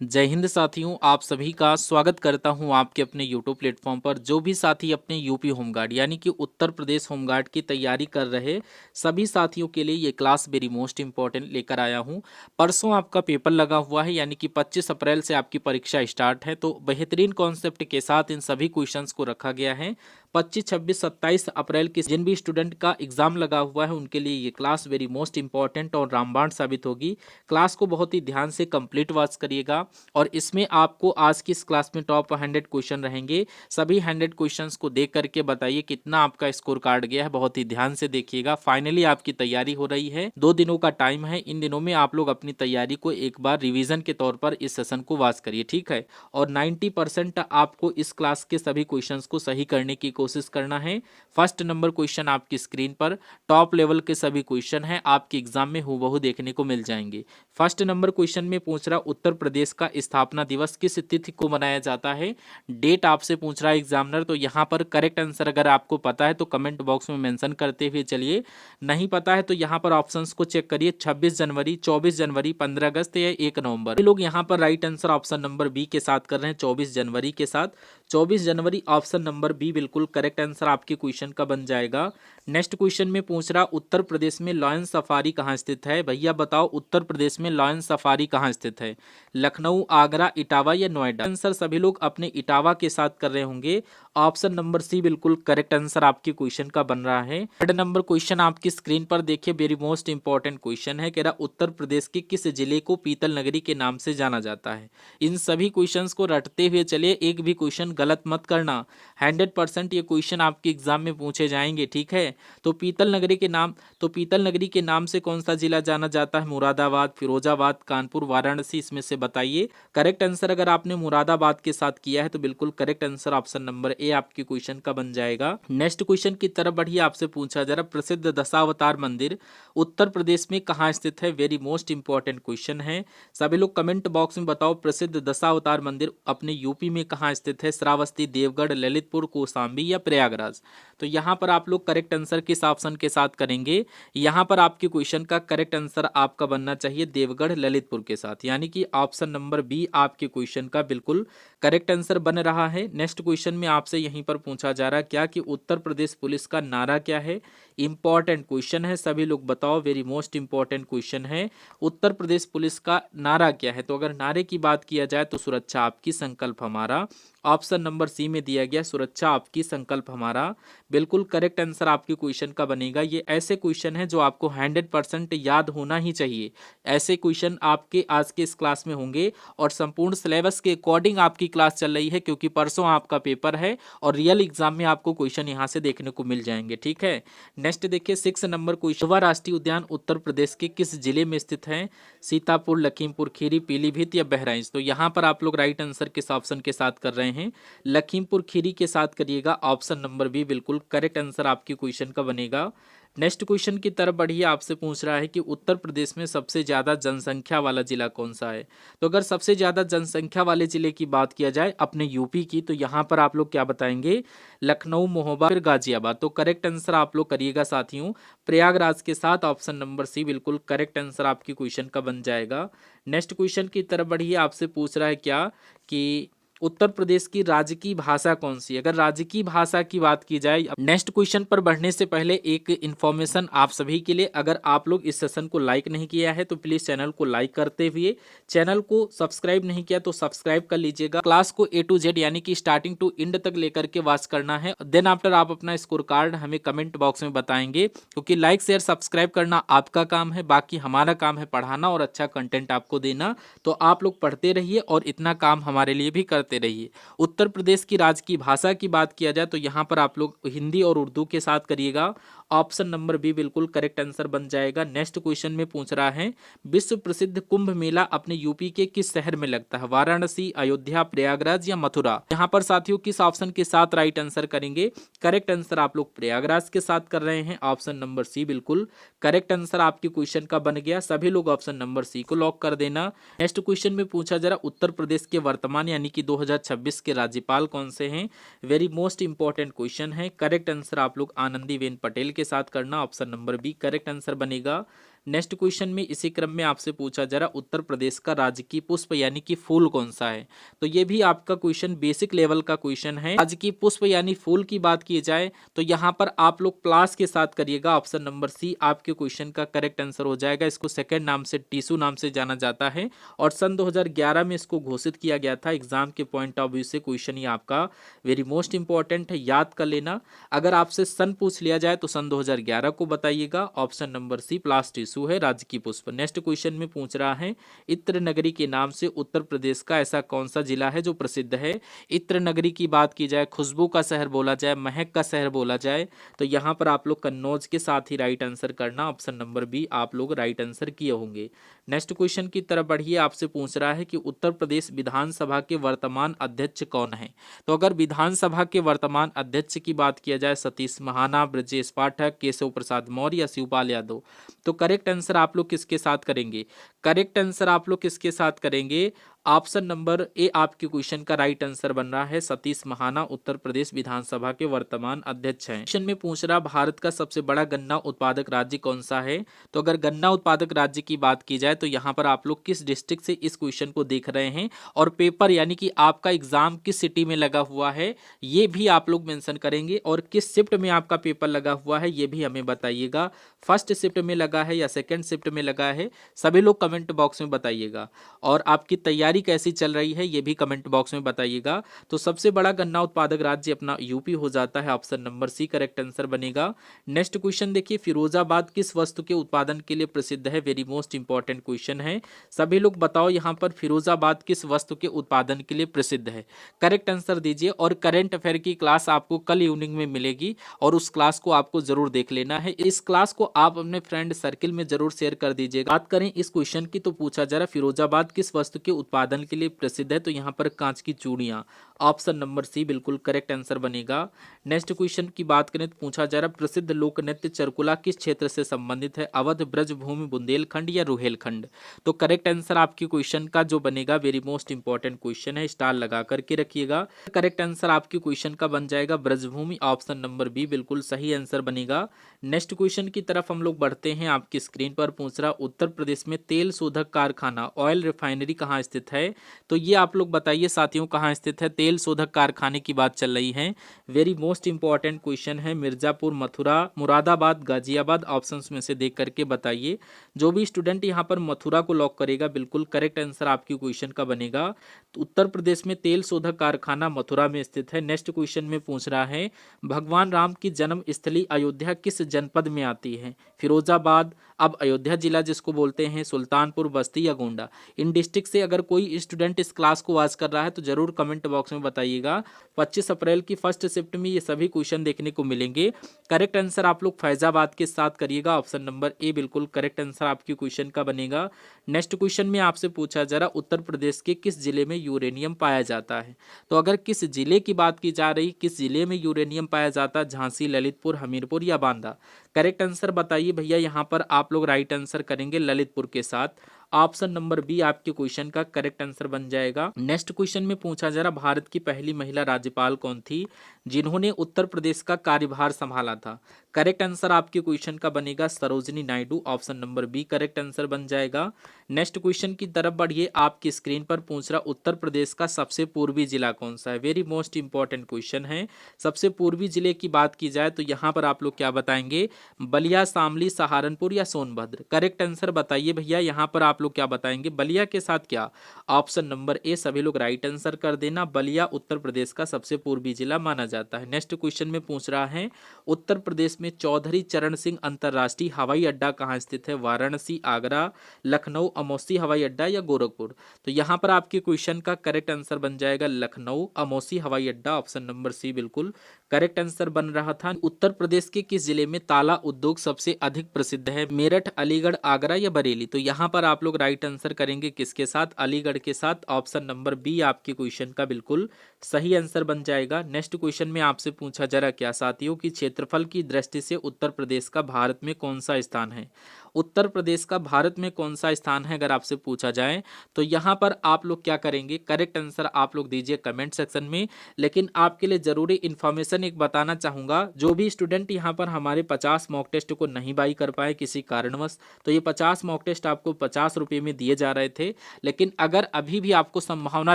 जय हिंद साथियों, आप सभी का स्वागत करता हूं आपके अपने यूट्यूब प्लेटफॉर्म पर। जो भी साथी अपने यूपी होमगार्ड यानी कि उत्तर प्रदेश होमगार्ड की तैयारी कर रहे सभी साथियों के लिए ये क्लास वेरी मोस्ट इंपॉर्टेंट लेकर आया हूं। परसों आपका पेपर लगा हुआ है, यानी कि 25 अप्रैल से आपकी परीक्षा स्टार्ट है। तो बेहतरीन कॉन्सेप्ट के साथ इन सभी क्वेश्चंस को रखा गया है। 25, 26, 27 अप्रैल के जिन भी स्टूडेंट का एग्जाम लगा हुआ है उनके लिए ये क्लास वेरी मोस्ट इंपॉर्टेंट और रामबाण साबित होगी। क्लास को बहुत ही ध्यान से कंप्लीट वॉच करिएगा और इसमें आपको आज की इस क्लास में टॉप 100 क्वेश्चन रहेंगे। सभी 100 क्वेश्चंस को देख करके बताइए कितना आपका स्कोर कार्ड गया है। बहुत ही ध्यान से देखिएगा। फाइनली आपकी तैयारी हो रही है, 2 दिनों का टाइम है। इन दिनों में आप लोग अपनी तैयारी को एक बार रिवीजन के तौर पर इस सेशन को वॉच करिए, ठीक है। और 90% आपको इस क्लास के सभी क्वेश्चंस को सही करने की कोशिश करना है। फर्स्ट नंबर क्वेश्चन आपकी स्क्रीन पर टॉप लेवल के सभी क्वेश्चन है, आपके एग्जाम में हूबहू देखने को मिल जाएंगे। फर्स्ट नंबर क्वेश्चन में पूछ रहा उत्तर प्रदेश का स्थापना दिवस किस तिथि को मनाया जाता है। डेट आपसे पूछ रहा है एग्जामिनर। तो यहाँ पर करेक्ट आंसर अगर आपको पता है तो कमेंट बॉक्स में मेंशन करते हुए चलिए, नहीं पता है तो यहाँ पर ऑप्शंस को चेक करिए। 26 जनवरी, 24 जनवरी, 15 अगस्त या 1 नवंबर। ये लोग यहाँ पर right answer option number B के साथ कर रहे हैं, 24 जनवरी के साथ। 24 जनवरी ऑप्शन नंबर बी बिल्कुल करेक्ट आंसर आपके क्वेश्चन का बन जाएगा। नेक्स्ट क्वेश्चन में पूछ रहा उत्तर प्रदेश में लॉयन सफारी कहाँ स्थित है। भैया बताओ उत्तर प्रदेश में लॉयन सफारी कहाँ स्थित है। लखनऊ, आगरा, इटावा या नोएडा। आंसर सभी लोग अपने इटावा के साथ कर रहे होंगे। ऑप्शन नंबर सी बिल्कुल करेक्ट आंसर आपके क्वेश्चन का बन रहा है। थर्ड नंबर क्वेश्चन आपकी स्क्रीन पर देखिए, वेरी मोस्ट इंपॉर्टेंट क्वेश्चन है। कह रहा उत्तर प्रदेश के किस जिले को पीतल नगरी के नाम से जाना जाता है। इन सभी क्वेश्चंस को रटते हुए चलिए, एक भी क्वेश्चन गलत मत करना। 100% ये क्वेश्चन आपके एग्जाम में पूछे जाएंगे, ठीक है। तो पीतल नगरी के नाम से कौन सा जिला जाना जाता है। मुरादाबाद, फिरोजाबाद, कानपुर, वाराणसी, इसमें से बताइए। करेक्ट आंसर अगर आपने मुरादाबाद के साथ किया है तो बिल्कुल correct answer option number A आपके क्वेश्चन का बन जाएगा। नेक्स्ट क्वेश्चन की तरफ बढ़िए, आपसे पूछा जा रहा प्रसिद्ध दशावतार मंदिर उत्तर प्रदेश में कहाँ स्थित है। वेरी मोस्ट इंपॉर्टेंट क्वेश्चन है। सभी लोग कमेंट बॉक्स में बताओ प्रसिद्ध दशावतार मंदिर अपने यूपी में कहाँ स्थित है। श्रावस्ती, देवगढ़, ललितपुर, कौशाम्बी या प्रयागराज। तो यहाँ पर आप लोग करेक्ट आंसर किस ऑप्शन के साथ करेंगे। यहाँ पर आपके क्वेश्चन का करेक्ट आंसर आपका बनना चाहिए देवगढ़, ललितपुर के साथ, यानी कि ऑप्शन नंबर बी आपके क्वेश्चन का बिल्कुल करेक्ट आंसर बन रहा है। नेक्स्ट क्वेश्चन में आपसे यहीं पर पूछा जा रहा है क्या कि उत्तर प्रदेश पुलिस का नारा क्या है। इंपॉर्टेंट क्वेश्चन है, सभी लोग बताओ। वेरी मोस्ट इंपॉर्टेंट क्वेश्चन है, उत्तर प्रदेश पुलिस का नारा क्या है। तो अगर नारे की बात किया जाए तो सुरक्षा आपकी, संकल्प हमारा। ऑप्शन नंबर सी में दिया गया सुरक्षा आपकी, संकल्प हमारा बिल्कुल करेक्ट आंसर आपके क्वेश्चन का बनेगा। ये ऐसे क्वेश्चन है जो आपको 100% याद होना ही चाहिए। ऐसे क्वेश्चन आपके आज के इस क्लास में होंगे और संपूर्ण सिलेबस के अकॉर्डिंग आपकी क्लास चल रही है, क्योंकि परसों आपका पेपर है और रियल एग्जाम में आपको क्वेश्चन यहाँ से देखने को मिल जाएंगे, ठीक है। नेक्स्ट देखिए 6 नंबर क्वेश्चन, युवा राष्ट्रीय उद्यान उत्तर प्रदेश के किस जिले में स्थित है। सीतापुर, लखीमपुर खीरी, पीलीभीत या बहराइच। तो यहाँ पर आप लोग राइट आंसर किस ऑप्शन के साथ कर रहे हैं। लखीमपुर खीरी के साथ करिएगा। ऑप्शन नंबर बी बिल्कुल करेक्ट आंसर आपके क्वेश्चन का बनेगा। नेक्स्ट क्वेश्चन की तरफ बढ़िए, आपसे पूछ रहा है कि उत्तर प्रदेश में सबसे ज्यादा जनसंख्या वाला जिला कौन सा है। तो अगर सबसे ज्यादा जनसंख्या वाले जिले की बात किया जाए अपने यूपी की, तो यहाँ पर आप लोग क्या बताएंगे। लखनऊ, महोबा, फिर गाजियाबाद। तो करेक्ट आंसर आप लोग करिएगा साथियों प्रयागराज के साथ। ऑप्शन नंबर सी बिल्कुल करेक्ट आंसर आपकी क्वेश्चन का बन जाएगा। नेक्स्ट क्वेश्चन की तरफ बढ़िए, आपसे पूछ रहा है क्या कि उत्तर प्रदेश की राज्य की भाषा कौन सी है। अगर राज्य की भाषा की बात की जाए, नेक्स्ट क्वेश्चन पर बढ़ने से पहले एक इन्फॉर्मेशन आप सभी के लिए। अगर आप लोग इस सेशन को लाइक नहीं किया है तो प्लीज चैनल को लाइक करते हुए, चैनल को सब्सक्राइब नहीं किया तो सब्सक्राइब कर लीजिएगा। क्लास को A to Z यानी कि स्टार्टिंग टू एंड तक लेकर के वॉच करना है। देन आफ्टर आप अपना स्कोर कार्ड हमें कमेंट बॉक्स में बताएंगे, क्योंकि लाइक शेयर सब्सक्राइब करना आपका काम है, बाकी हमारा काम है पढ़ाना और अच्छा कंटेंट आपको देना। तो आप लोग पढ़ते रहिए और इतना काम हमारे लिए भी करते रहिए। उत्तर प्रदेश की राज्य की भाषा की बात किया जाए तो यहाँ पर आप लोग हिंदी और उर्दू के साथ करिएगा। ऑप्शन नंबर बी बिल्कुल करेक्ट आंसर बन जाएगा। नेक्स्ट क्वेश्चन में पूछ रहा है विश्व प्रसिद्ध कुंभ मेला अपने यूपी के किस शहर में लगता है। वाराणसी, अयोध्या, प्रयागराज या मथुरा। यहाँ पर साथियों किस ऑप्शन के साथ राइट आंसर करेंगे। करेक्ट आंसर आप लोग प्रयागराज के साथ कर रहे हैं। ऑप्शन नंबर सी बिल्कुल करेक्ट आंसर आपके क्वेश्चन का बन गया। सभी लोग ऑप्शन नंबर सी को लॉक कर देना। नेक्स्ट क्वेश्चन में पूछा जरा उत्तर प्रदेश के वर्तमान यानी कि 2026 के राज्यपाल कौन से हैं। वेरी मोस्ट इंपॉर्टेंट क्वेश्चन है। करेक्ट आंसर आप लोग आनंदीबेन पटेल के साथ करना। Option number B correct answer बनेगा। नेक्स्ट क्वेश्चन में इसी क्रम में आपसे पूछा जा रहा उत्तर प्रदेश का राजकीय पुष्प यानी कि फूल कौन सा है। तो ये भी आपका क्वेश्चन बेसिक लेवल का क्वेश्चन है। राजकीय पुष्प यानी फूल की बात की जाए तो यहाँ पर आप लोग प्लास के साथ करिएगा। ऑप्शन नंबर सी आपके क्वेश्चन का करेक्ट आंसर हो जाएगा। इसको सेकंड नाम से टीसू नाम से जाना जाता है और सन 2011 में इसको घोषित किया गया था। एग्जाम के पॉइंट ऑफ व्यू से क्वेश्चन ये आपका वेरी मोस्ट इंपॉर्टेंट है, याद कर लेना। अगर आपसे सन पूछ लिया जाए तो सन 2011 को बताइएगा। ऑप्शन नंबर सी प्लास टिश्यू है राजकीय पुष्प। नेक्स्ट क्वेश्चन में पूछ रहा है इत्र नगरी के नाम से उत्तर प्रदेश का ऐसा कौन सा जिला है जो प्रसिद्ध है। इत्र नगरी की बात की जाए, खुशबू का शहर बोला जाए, महक का शहर बोला जाए, तो यहाँ पर आप लोग कन्नौज के साथ ही राइट आंसर करना। ऑप्शन नंबर बी आप लोग राइट आंसर किए होंगे। नेक्स्ट क्वेश्चन की तरफ बढ़िए। आपसे पूछ रहा है कि उत्तर प्रदेश विधानसभा के वर्तमान अध्यक्ष कौन है। तो अगर विधानसभा के वर्तमान अध्यक्ष की बात किया जाए सतीश महाना, ब्रजेश पाठक, केशव प्रसाद मौर्य या शिवपाल यादव, तो करेक्ट आंसर आप लोग किसके साथ करेंगे। करेक्ट आंसर आप लोग किसके साथ करेंगे। ऑप्शन नंबर ए आपके क्वेश्चन का राइट आंसर बन रहा है। सतीश महाना उत्तर प्रदेश विधानसभा के वर्तमान अध्यक्ष हैं। क्वेश्चन में पूछ रहा भारत का सबसे बड़ा गन्ना उत्पादक राज्य कौन सा है। तो अगर गन्ना उत्पादक राज्य की बात की जाए तो यहाँ पर आप लोग किस डिस्ट्रिक्ट से इस क्वेश्चन को देख रहे हैं और पेपर यानी कि आपका एग्जाम किस सिटी में लगा हुआ है ये भी आप लोग मेंशन करेंगे और किस शिफ्ट में आपका पेपर लगा हुआ है ये भी हमें बताइएगा। फर्स्ट शिफ्ट में लगा है या सेकेंड शिफ्ट में लगा है, सभी लोग कमेंट बॉक्स में बताइएगा। और आपकी तैयारी कैसी चल रही है ये भी कमेंट बॉक्स में बताइएगा। तो सबसे बड़ा गन्ना उत्पादक राज्य अपना यूपी हो जाता है। Option number C correct answer बनेगा। नेक्स्ट क्वेश्चन देखिए, फिरोजाबाद किस वस्तु के उत्पादन के लिए प्रसिद्ध है। वेरी मोस्ट इंपॉर्टेंट क्वेश्चन है। सभी लोग बताओ यहाँ पर फिरोजाबाद किस वस्तु के उत्पादन के लिए प्रसिद्ध है। करेक्ट आंसर दीजिए। और करंट अफेयर की क्लास आपको कल इवनिंग में मिलेगी और उस क्लास को आपको जरूर देख लेना है। इस क्लास को आप अपने फ्रेंड सर्किल में जरूर शेयर कर दीजिएगा। बात करें इस क्वेश्चन की तो पूछा जा रहा फिरोजाबाद किस वस्तु के उत्पादन के लिए प्रसिद्ध है। तो यहाँ पर कांच की चूड़ियां। ऑप्शन नंबर सी बिल्कुल करेक्ट आंसर बनेगा। नेक्स्ट क्वेश्चन की बात करें तो पूछा जा रहा प्रसिद्ध लोक नृत्य चरकुला किस क्षेत्र से संबंधित है। अवध, ब्रजभूमि, बुंदेलखंड या रुहेलखंड। तो करेक्ट आंसर आपकी क्वेश्चन का जो बनेगा वेरी मोस्ट इंपॉर्टेंट क्वेश्चन है, स्टार लगा करके रखिएगा। करेक्ट आंसर आपकी क्वेश्चन का बन जाएगा ब्रजभूमि। ऑप्शन नंबर बी बिल्कुल सही आंसर बनेगा। नेक्स्ट क्वेश्चन की तरफ हम लोग बढ़ते हैं। आपकी स्क्रीन पर पूछ रहा उत्तर प्रदेश में तेल शोधक कारखाना ऑयल रिफाइनरी कहाँ स्थित है। तो ये आप लोग बताइए साथियों कहाँ स्थित है। तेल शोधक कारखाने की बात चल रही है। वेरी मोस्ट इंपॉर्टेंट क्वेश्चन है। मिर्जापुर, मथुरा, मुरादाबाद, गाजियाबाद ऑप्शंस में से देख करके बताइए। जो भी स्टूडेंट यहाँ पर मथुरा को लॉक करेगा बिल्कुल करेक्ट आंसर आपकी क्वेश्चन का बनेगा। तो उत्तर प्रदेश में तेल शोधक कारखाना मथुरा में स्थित है। नेक्स्ट क्वेश्चन में पूछ रहा है भगवान राम की जन्म स्थली अयोध्या किस जनपद में आती है। फिरोजाबाद, अब अयोध्या जिला जिसको बोलते हैं, सुल्तानपुर, बस्ती या गोंडा। इन डिस्ट्रिक्ट से अगर कोई स्टूडेंट इस क्लास को वॉच कर रहा है तो जरूर कमेंट बॉक्स में बताइएगा। 25 अप्रैल की फर्स्ट शिफ्ट में ये सभी क्वेश्चन देखने को मिलेंगे। करेक्ट आंसर आप लोग फैजाबाद के साथ करिएगा। ऑप्शन नंबर ए बिल्कुल करेक्ट आंसर आपकी क्वेश्चन का बनेगा। नेक्स्ट क्वेश्चन में आपसे पूछा जा रहा उत्तर प्रदेश के किस जिले में यूरेनियम पाया जाता है। तो अगर किस जिले की बात की जा रही, किस जिले में यूरेनियम पाया जाता है, झांसी, ललितपुर, हमीरपुर या बांदा। करेक्ट आंसर बताइए भैया। यहाँ पर आप लोग राइट आंसर करेंगे ललितपुर के साथ। ऑप्शन नंबर बी आपके क्वेश्चन का करेक्ट आंसर बन जाएगा। नेक्स्ट क्वेश्चन में पूछा जा रहा भारत की पहली महिला राज्यपाल कौन थी जिन्होंने उत्तर प्रदेश का कार्यभार संभाला था। करेक्ट आंसर आपके क्वेश्चन का बनेगा Sarojini Naidu. Option number B correct answer बन जाएगा। नेक्स्ट क्वेश्चन की तरफ बढ़िए। आपकी स्क्रीन पर पूछ रहा उत्तर प्रदेश का सबसे पूर्वी जिला कौन सा है। वेरी मोस्ट इंपॉर्टेंट क्वेश्चन है। सबसे पूर्वी जिले की बात की जाए तो यहाँ पर आप लोग क्या बताएंगे, बलिया, शामली, सहारनपुर या सोनभद्र। करेक्ट आंसर बताइए भैया। यहाँ पर आप लोग क्या बताएंगे, बलिया के साथ क्या। ऑप्शन नंबर ए सभी लोग राइट आंसर कर देना। बलिया उत्तर प्रदेश का सबसे पूर्वी जिला माना जाता है। नेक्स्ट क्वेश्चन में पूछ रहा है उत्तर प्रदेश में चौधरी चरण सिंह अंतरराष्ट्रीय हवाई अड्डा कहाँ स्थित है। वाराणसी, आगरा, लखनऊ, अमौसी हवाई अड्डा या गोरखपुर। तो यहाँ पर आपके क्वेश्चन का करेक्ट आंसर बन जाएगा लखनऊ अमौसी हवाई अड्डा। ऑप्शन नंबर सी बिल्कुल करेक्ट आंसर बन रहा था। उत्तर प्रदेश के किस जिले में ताला उद्योग सबसे अधिक प्रसिद्ध है। मेरठ, अलीगढ़, आगरा या बरेली। तो यहाँ पर आप लोग राइट आंसर करेंगे किसके साथ, अलीगढ़ के साथ। ऑप्शन नंबर बी आपके क्वेश्चन का बिल्कुल सही आंसर बन जाएगा। नेक्स्ट क्वेश्चन में आपसे पूछा जा रहा क्या साथियों की क्षेत्रफल की दृष्टि से उत्तर प्रदेश का भारत में कौन सा स्थान है। उत्तर प्रदेश का भारत में कौन सा स्थान है अगर आपसे पूछा जाए तो यहाँ पर आप लोग क्या करेंगे, करेक्ट आंसर आप लोग दीजिए कमेंट सेक्शन में। लेकिन आपके लिए जरूरी इन्फॉर्मेशन एक बताना चाहूंगा, जो भी स्टूडेंट यहाँ पर हमारे 50 मॉक टेस्ट को नहीं बाई कर पाए किसी कारणवश, तो ये 50 मॉक टेस्ट आपको 50 रुपये में दिए जा रहे थे। लेकिन अगर अभी भी आपको संभावना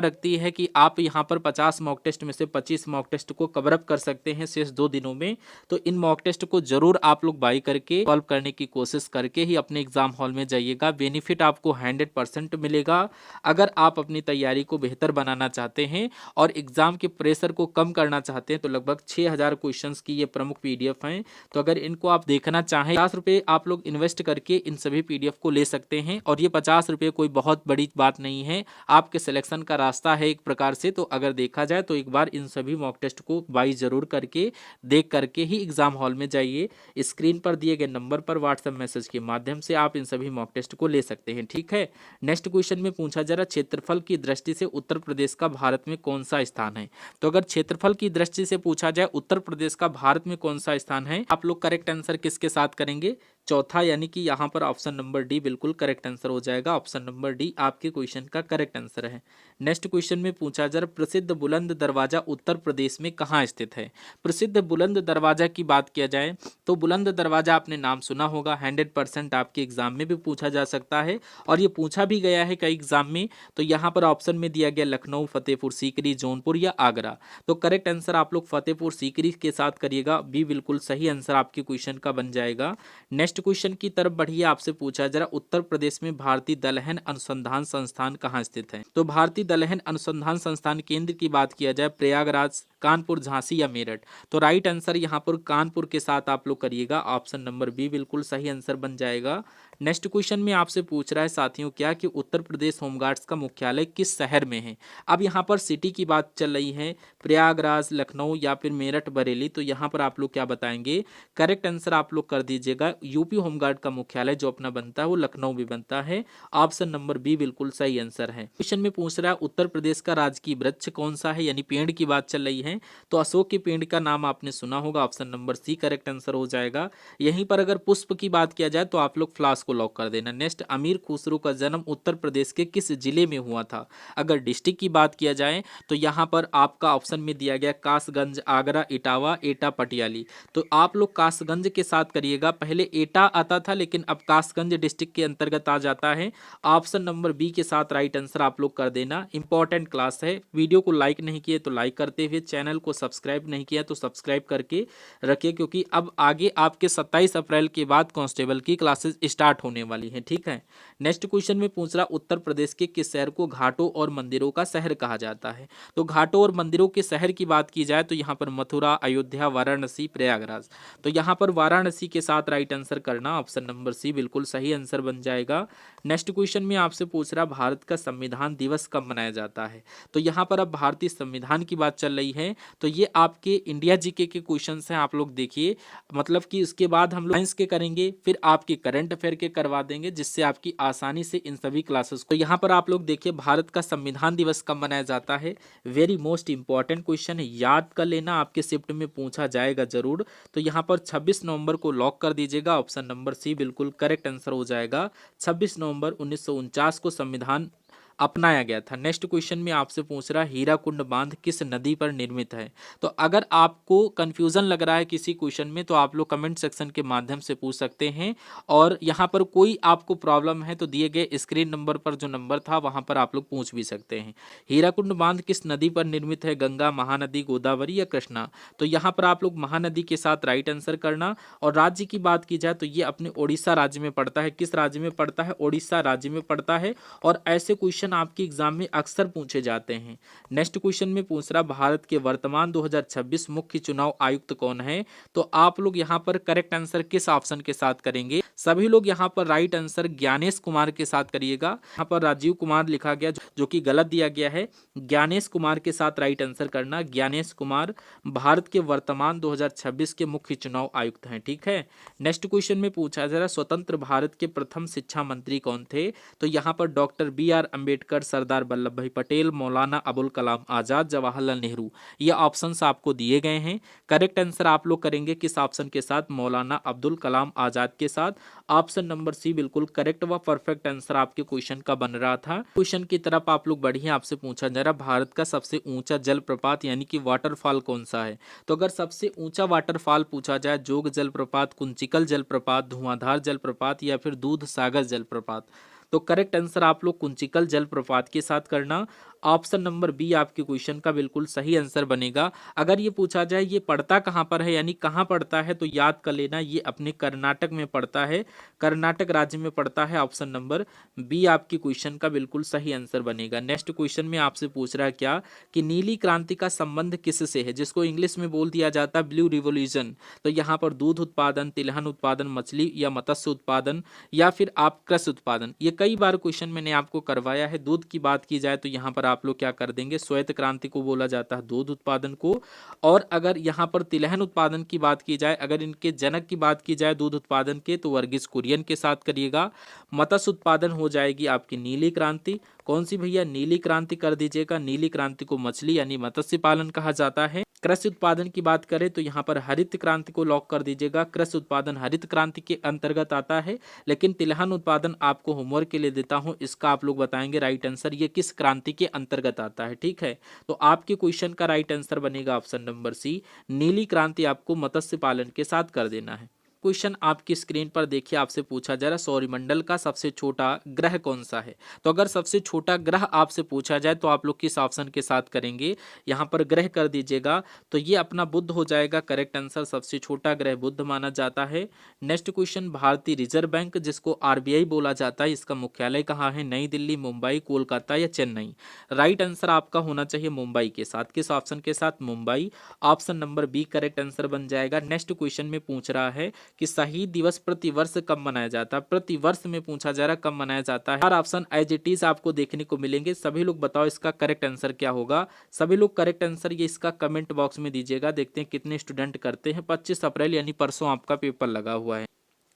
रखती है कि आप यहाँ पर 50 मॉक टेस्ट में से 25 मॉक टेस्ट को कवरअप कर सकते हैं शेष 2 दिनों में, तो इन मॉक टेस्ट को जरूर आप लोग बाई करके सॉल्व करने की कोशिश करके ही अपने एग्जाम हॉल में जाइएगा। बेनिफिट आपको 100% मिलेगा। अगर आप अपनी तैयारी को बेहतर बनाना चाहते हैं और एग्जाम के प्रेशर को कम करना चाहते हैं तो लगभग 6000 क्वेश्चंस की ये प्रमुख पीडीएफ हैं। तो अगर इनको आप देखना चाहें 50 रुपये आप लोग इन्वेस्ट करके इन सभी पीडीएफ को ले सकते हैं। और ये 50 रुपये कोई बहुत बड़ी बात नहीं है, आपके सिलेक्शन का रास्ता है एक प्रकार से। तो अगर देखा जाए तो एक बार इन सभी मॉक टेस्ट को बाई जरूर करके देख करके ही एग्जाम हॉल में जाइए। स्क्रीन पर दिए गए नंबर पर व्हाट्सएप मैसेज के माध्यम से आप इन सभी मॉक टेस्ट को ले सकते हैं। ठीक है, नेक्स्ट क्वेश्चन में पूछा जा रहा क्षेत्रफल की दृष्टि से उत्तर प्रदेश का भारत में कौन सा स्थान है। तो अगर क्षेत्रफल की दृष्टि से पूछा जाए उत्तर प्रदेश का भारत में कौन सा स्थान है, आप लोग करेक्ट आंसर किसके साथ करेंगे, चौथा, यानी कि यहाँ पर ऑप्शन नंबर डी बिल्कुल करेक्ट आंसर हो जाएगा। ऑप्शन नंबर डी आपके क्वेश्चन का करेक्ट आंसर है। नेक्स्ट क्वेश्चन में पूछा जा रहा प्रसिद्ध बुलंद दरवाजा उत्तर प्रदेश में कहाँ स्थित है। प्रसिद्ध बुलंद दरवाजा की बात किया जाए तो बुलंद दरवाजा आपने नाम सुना होगा, 100% आपके एग्जाम में भी पूछा जा सकता है और ये पूछा भी गया है कई एग्जाम में। तो यहाँ पर ऑप्शन में दिया गया लखनऊ, फतेहपुर सीकरी, जौनपुर या आगरा। तो करेक्ट आंसर आप लोग फतेहपुर सीकरी के साथ करिएगा, बी बिल्कुल सही आंसर आपके क्वेश्चन का बन जाएगा। नेक्स्ट क्वेश्चन की तरफ बढ़िए, आपसे पूछा जरा उत्तर प्रदेश में भारतीय दलहन अनुसंधान संस्थान कहाँ स्थित है। तो भारतीय दलहन अनुसंधान संस्थान केंद्र की बात किया जाए प्रयागराज, कानपुर, झांसी या मेरठ। तो राइट आंसर यहाँ पर कानपुर के साथ आप लोग करिएगा, ऑप्शन नंबर बी बिल्कुल सही आंसर बन जाएगा। नेक्स्ट क्वेश्चन में आपसे पूछ रहा है साथियों क्या कि उत्तर प्रदेश होमगार्ड्स का मुख्यालय किस शहर में है। अब यहाँ पर सिटी की बात चल रही है, प्रयागराज, लखनऊ या फिर मेरठ, बरेली। तो यहाँ पर आप लोग क्या बताएंगे, करेक्ट आंसर आप लोग कर दीजिएगा यूपी होमगार्ड का मुख्यालय जो अपना बनता है वो लखनऊ भी बनता है। ऑप्शन नंबर बी बिल्कुल सही आंसर है। क्वेश्चन में पूछ रहा है उत्तर प्रदेश का राजकीय वृक्ष कौन सा है, यानी पेड़ की बात चल रही है तो अशोक के पेड़ का नाम आपने सुना होगा, option number C correct answer हो जाएगा। यहीं पर अगर पुष्प की बात किया जाए तो आप लोग फ्लास को लॉक कर देना। नेक्स्ट, अमीर खुसरो का जन्म उत्तर प्रदेश के किस जिले में हुआ था। अगर डिस्ट्रिक्ट की बात किया जाए तो यहाँ पर आपका ऑप्शन में दिया गया कासगंज, आगरा, इटावा, एटा, पटियाली। तो आप लोग कासगंज के साथ करिएगा, पहले एटा आता था लेकिन अब कासगंज डिस्ट्रिक्ट के अंतर्गत आ जाता है। ऑप्शन नंबर बी के साथ राइट आंसर आप लोग कर देना। इंपॉर्टेंट क्लास है, वीडियो को लाइक नहीं किए तो लाइक करते हुए, चैनल को सब्सक्राइब नहीं किया तो सब्सक्राइब करके रखिए, क्योंकि अब आगे आपके 27 अप्रैल के बाद कांस्टेबल की क्लासेस स्टार्ट होने वाली हैं। ठीक है, नेक्स्ट क्वेश्चन में पूछ रहा उत्तर प्रदेश के किस शहर को घाटों और मंदिरों का शहर कहा जाता है। तो घाटों और मंदिरों के शहर की बात की जाए तो यहाँ पर मथुरा, अयोध्या, वाराणसी, प्रयागराज। तो यहाँ पर वाराणसी के साथ राइट आंसर करना, ऑप्शन नंबर सी बिल्कुल सही आंसर बन जाएगा। नेक्स्ट क्वेश्चन में आपसे पूछ रहा भारत का संविधान दिवस कब मनाया जाता है। तो यहाँ पर अब भारतीय संविधान की बात चल रही है तो ये आपके इंडिया जीके के क्वेश्चंस हैं, आप लोग देखिए। मतलब कि उसके बाद हम लोग साइंस के करेंगे, फिर आपके करंट अफेयर के करवा देंगे, जिससे आपकी आसानी से इन सभी क्लासेस को। तो यहाँ पर आप लोग देखिए भारत का संविधान दिवस कब मनाया जाता है, वेरी मोस्ट इंपॉर्टेंट क्वेश्चन है, याद कर लेना, आपके शिफ्ट में पूछा जाएगा जरूर। तो यहाँ पर 26 नवंबर को लॉक कर दीजिएगा, ऑप्शन नंबर सी बिल्कुल करेक्ट आंसर हो जाएगा। 26 नवंबर 1949 को संविधान अपनाया गया था। नेक्स्ट क्वेश्चन में आपसे पूछ रहा है हीराकुंड बांध किस नदी पर निर्मित है। तो अगर आपको कंफ्यूजन लग रहा है किसी क्वेश्चन में तो आप लोग कमेंट सेक्शन के माध्यम से पूछ सकते हैं, और यहाँ पर कोई आपको प्रॉब्लम है तो दिए गए स्क्रीन नंबर पर जो नंबर था वहाँ पर आप लोग पूछ भी सकते हैं। हीराकुंड बांध किस नदी पर निर्मित है, गंगा, महानदी, गोदावरी या कृष्णा। तो यहाँ पर आप लोग महानदी के साथ राइट आंसर करना। और राज्य की बात की जाए तो ये अपने ओडिशा राज्य में पड़ता है। किस राज्य में पड़ता है, ओडिशा राज्य में पड़ता है। और ऐसे क्वेश्चन आपके एग्जाम में अक्सर पूछे जाते हैं। नेक्स्ट क्वेश्चन में पूछ रहा भारत के वर्तमान 2026 मुख्य चुनाव आयुक्त कौन है। तो आप लोग यहाँ पर करेक्ट आंसर किस ऑप्शन के साथ करेंगे, सभी लोग यहाँ पर राइट आंसर ज्ञानेश कुमार के साथ करिएगा। यहाँ पर राजीव कुमार लिखा गया जो कि गलत दिया गया है, ज्ञानेश कुमार के साथ राइट आंसर करना। ज्ञानेश कुमार भारत के वर्तमान 2026 के मुख्य चुनाव आयुक्त हैं। ठीक है, नेक्स्ट क्वेश्चन में पूछा जरा स्वतंत्र भारत के प्रथम शिक्षा मंत्री कौन थे। तो यहाँ पर doctor B R Ambedkar Ambedkar, Sardar Vallabh Bhai Patel, Maulana Abul Kalam Azad, Jawaharlal Nehru. ये ऑप्शंस आपको दिए गए हैं। करेक्ट आंसर आप लोग करेंगे किस ऑप्शन के साथ? मौलाना अब्दुल कलाम आज़ाद के साथ। ऑप्शन नंबर सी बिल्कुल करेक्ट व परफेक्ट आंसर आपके क्वेश्चन का बन रहा था। क्वेश्चन की तरफ आप लोग बढ़िए। आपसे पूछा जा रहा भारत का सबसे ऊंचा जलप्रपात यानी कि वाटरफॉल कौन सा है? तो अगर सबसे ऊंचा वाटरफॉल पूछा जाए, जोग जलप्रपात, कुंचिकल जलप्रपात, धुआंधार जलप्रपात या फिर दूध सागर जलप्रपात, तो करेक्ट आंसर आप लोग कुंचिकल जलप्रपात के साथ करना। ऑप्शन नंबर बी आपके क्वेश्चन का बिल्कुल सही आंसर बनेगा। अगर ये पूछा जाए ये पड़ता कहाँ पर है यानी कहाँ पड़ता है, तो याद कर लेना ये अपने कर्नाटक में पड़ता है, कर्नाटक राज्य में पड़ता है। ऑप्शन नंबर बी आपकी क्वेश्चन का बिल्कुल सही आंसर बनेगा। नेक्स्ट क्वेश्चन में आपसे पूछ रहा है क्या कि नीली क्रांति का संबंध किससे है, जिसको इंग्लिश में बोल दिया जाता है ब्लू रिवोल्यूशन। तो यहाँ पर दूध उत्पादन, तिलहन उत्पादन, मछली या मत्स्य उत्पादन या फिर आप कृषि उत्पादन। ये कई बार क्वेश्चन मैंने आपको करवाया है। दूध की बात की जाए तो यहाँ पर आप लोग क्या कर देंगे, श्वेत क्रांति को बोला जाता है दूध उत्पादन को। और अगर यहाँ पर तिलहन उत्पादन की बात की जाए, अगर इनके जनक की बात की जाए दूध उत्पादन के, तो वर्गीज कुरियन के साथ करिएगा। मत्स्य उत्पादन हो जाएगी आपकी नीली क्रांति। कौन सी भैया? नीली क्रांति कर दीजिएगा। नीली क्रांति को मछली यानी मत्स्य पालन कहा जाता है। कृषि उत्पादन की बात करें तो यहाँ पर हरित क्रांति को लॉक कर दीजिएगा। कृषि उत्पादन हरित क्रांति के अंतर्गत आता है, लेकिन तिलहन उत्पादन आपको होमवर्क के लिए देता हूँ, इसका आप लोग बताएंगे राइट आंसर ये किस क्रांति के अंतर्गत आता है। ठीक है, तो आपके क्वेश्चन का राइट आंसर बनेगा ऑप्शन नंबर सी, नीली क्रांति आपको मत्स्य पालन के साथ कर देना है। क्वेश्चन आपकी स्क्रीन पर देखिए, आपसे पूछा जा रहा है सौरमंडल का सबसे छोटा ग्रह कौन सा है? तो अगर सबसे छोटा ग्रह आपसे पूछा जाए तो आप लोग किस ऑप्शन के साथ करेंगे? यहाँ पर ग्रह कर दीजिएगा, तो ये अपना बुध हो जाएगा। करेक्ट आंसर, सबसे छोटा ग्रह बुध माना जाता है। नेक्स्ट क्वेश्चन, भारतीय रिजर्व बैंक जिसको आरबीआई बोला जाता है, इसका मुख्यालय कहाँ है? नई दिल्ली, मुंबई, कोलकाता या चेन्नई? राइट आंसर आपका होना चाहिए मुंबई के साथ। किस ऑप्शन के साथ? Mumbai. Option number B correct answer बन जाएगा। नेक्स्ट क्वेश्चन में पूछ रहा है कि शहीद दिवस प्रति वर्ष कब मनाया जाता है? प्रति वर्ष में पूछा जा रहा है कब मनाया जाता है। हर ऑप्शन एज इट इज आपको देखने को मिलेंगे। सभी लोग बताओ इसका करेक्ट आंसर क्या होगा। सभी लोग करेक्ट आंसर ये इसका कमेंट बॉक्स में दीजिएगा। देखते हैं कितने स्टूडेंट करते हैं। 25 अप्रैल यानी परसों आपका पेपर लगा हुआ है।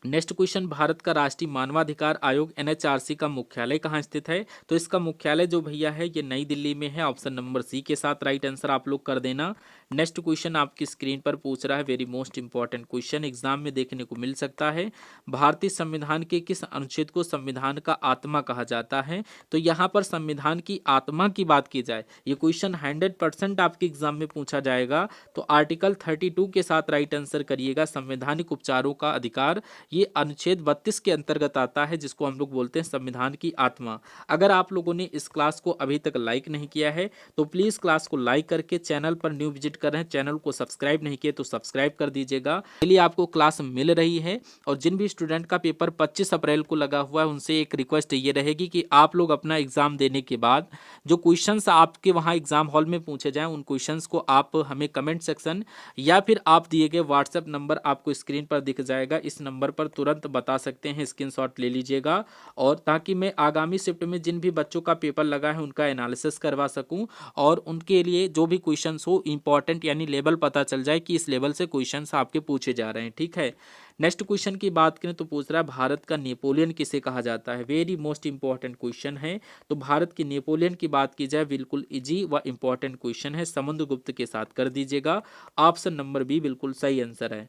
नेक्स्ट क्वेश्चन, भारत का राष्ट्रीय मानवाधिकार आयोग एनएचआरसी का मुख्यालय कहाँ स्थित है? तो इसका मुख्यालय जो भैया है ये नई दिल्ली में है। ऑप्शन नंबर सी के साथ राइट आंसर आप लोग कर देना। नेक्स्ट क्वेश्चन आपकी स्क्रीन पर पूछ रहा है, very most important question, exam में देखने को मिल सकता है। भारतीय संविधान के किस अनुच्छेद को संविधान का आत्मा कहा जाता है? तो यहाँ पर संविधान की आत्मा की बात की जाए, ये क्वेश्चन 100% आपके एग्जाम में पूछा जाएगा, तो आर्टिकल 32 के साथ राइट आंसर करिएगा। संवैधानिक उपचारों का अधिकार, ये अनुच्छेद 32 के अंतर्गत आता है, जिसको हम लोग बोलते हैं संविधान की आत्मा। अगर आप लोगों ने इस क्लास को अभी तक लाइक नहीं किया है तो प्लीज क्लास को लाइक करके, चैनल पर न्यू विजिट कर रहे हैं, चैनल को सब्सक्राइब नहीं किए तो सब्सक्राइब कर दीजिएगा। चलिए, आपको क्लास मिल रही है। और जिन भी स्टूडेंट का पेपर 25 अप्रैल को लगा हुआ है उनसे एक रिक्वेस्ट ये रहेगी कि आप लोग अपना एग्जाम देने के बाद जो क्वेश्चंस आपके वहाँ एग्जाम हॉल में पूछे जाएं, उन क्वेश्चंस को आप हमें कमेंट सेक्शन या फिर आप दिए गए व्हाट्सएप नंबर आपको स्क्रीन पर दिख जाएगा, इस नंबर पर तुरंत बता सकते हैं, स्क्रीनशॉट ले लीजिएगा। और ताकि मैं आगामी शिफ्ट में जिन भी बच्चों का पेपर लगा है उनका एनालिसिस करवा सकूं और उनके लिए जो भी क्वेश्चंस हो इंपॉर्टेंट यानी लेवल पता चल जाए कि इस लेवल से क्वेश्चंस आपके पूछे जा रहे हैं। ठीक है, नेक्स्ट क्वेश्चन की बात करें तो पूछ रहा है भारत का नेपोलियन किसे कहा जाता है? वेरी मोस्ट इंपॉर्टेंट क्वेश्चन है। तो भारत के नेपोलियन की बात की जाए, बिल्कुल इजी व इंपॉर्टेंट क्वेश्चन है, समुद्रगुप्त के साथ कर दीजिएगा। ऑप्शन नंबर बी बिल्कुल सही आंसर है।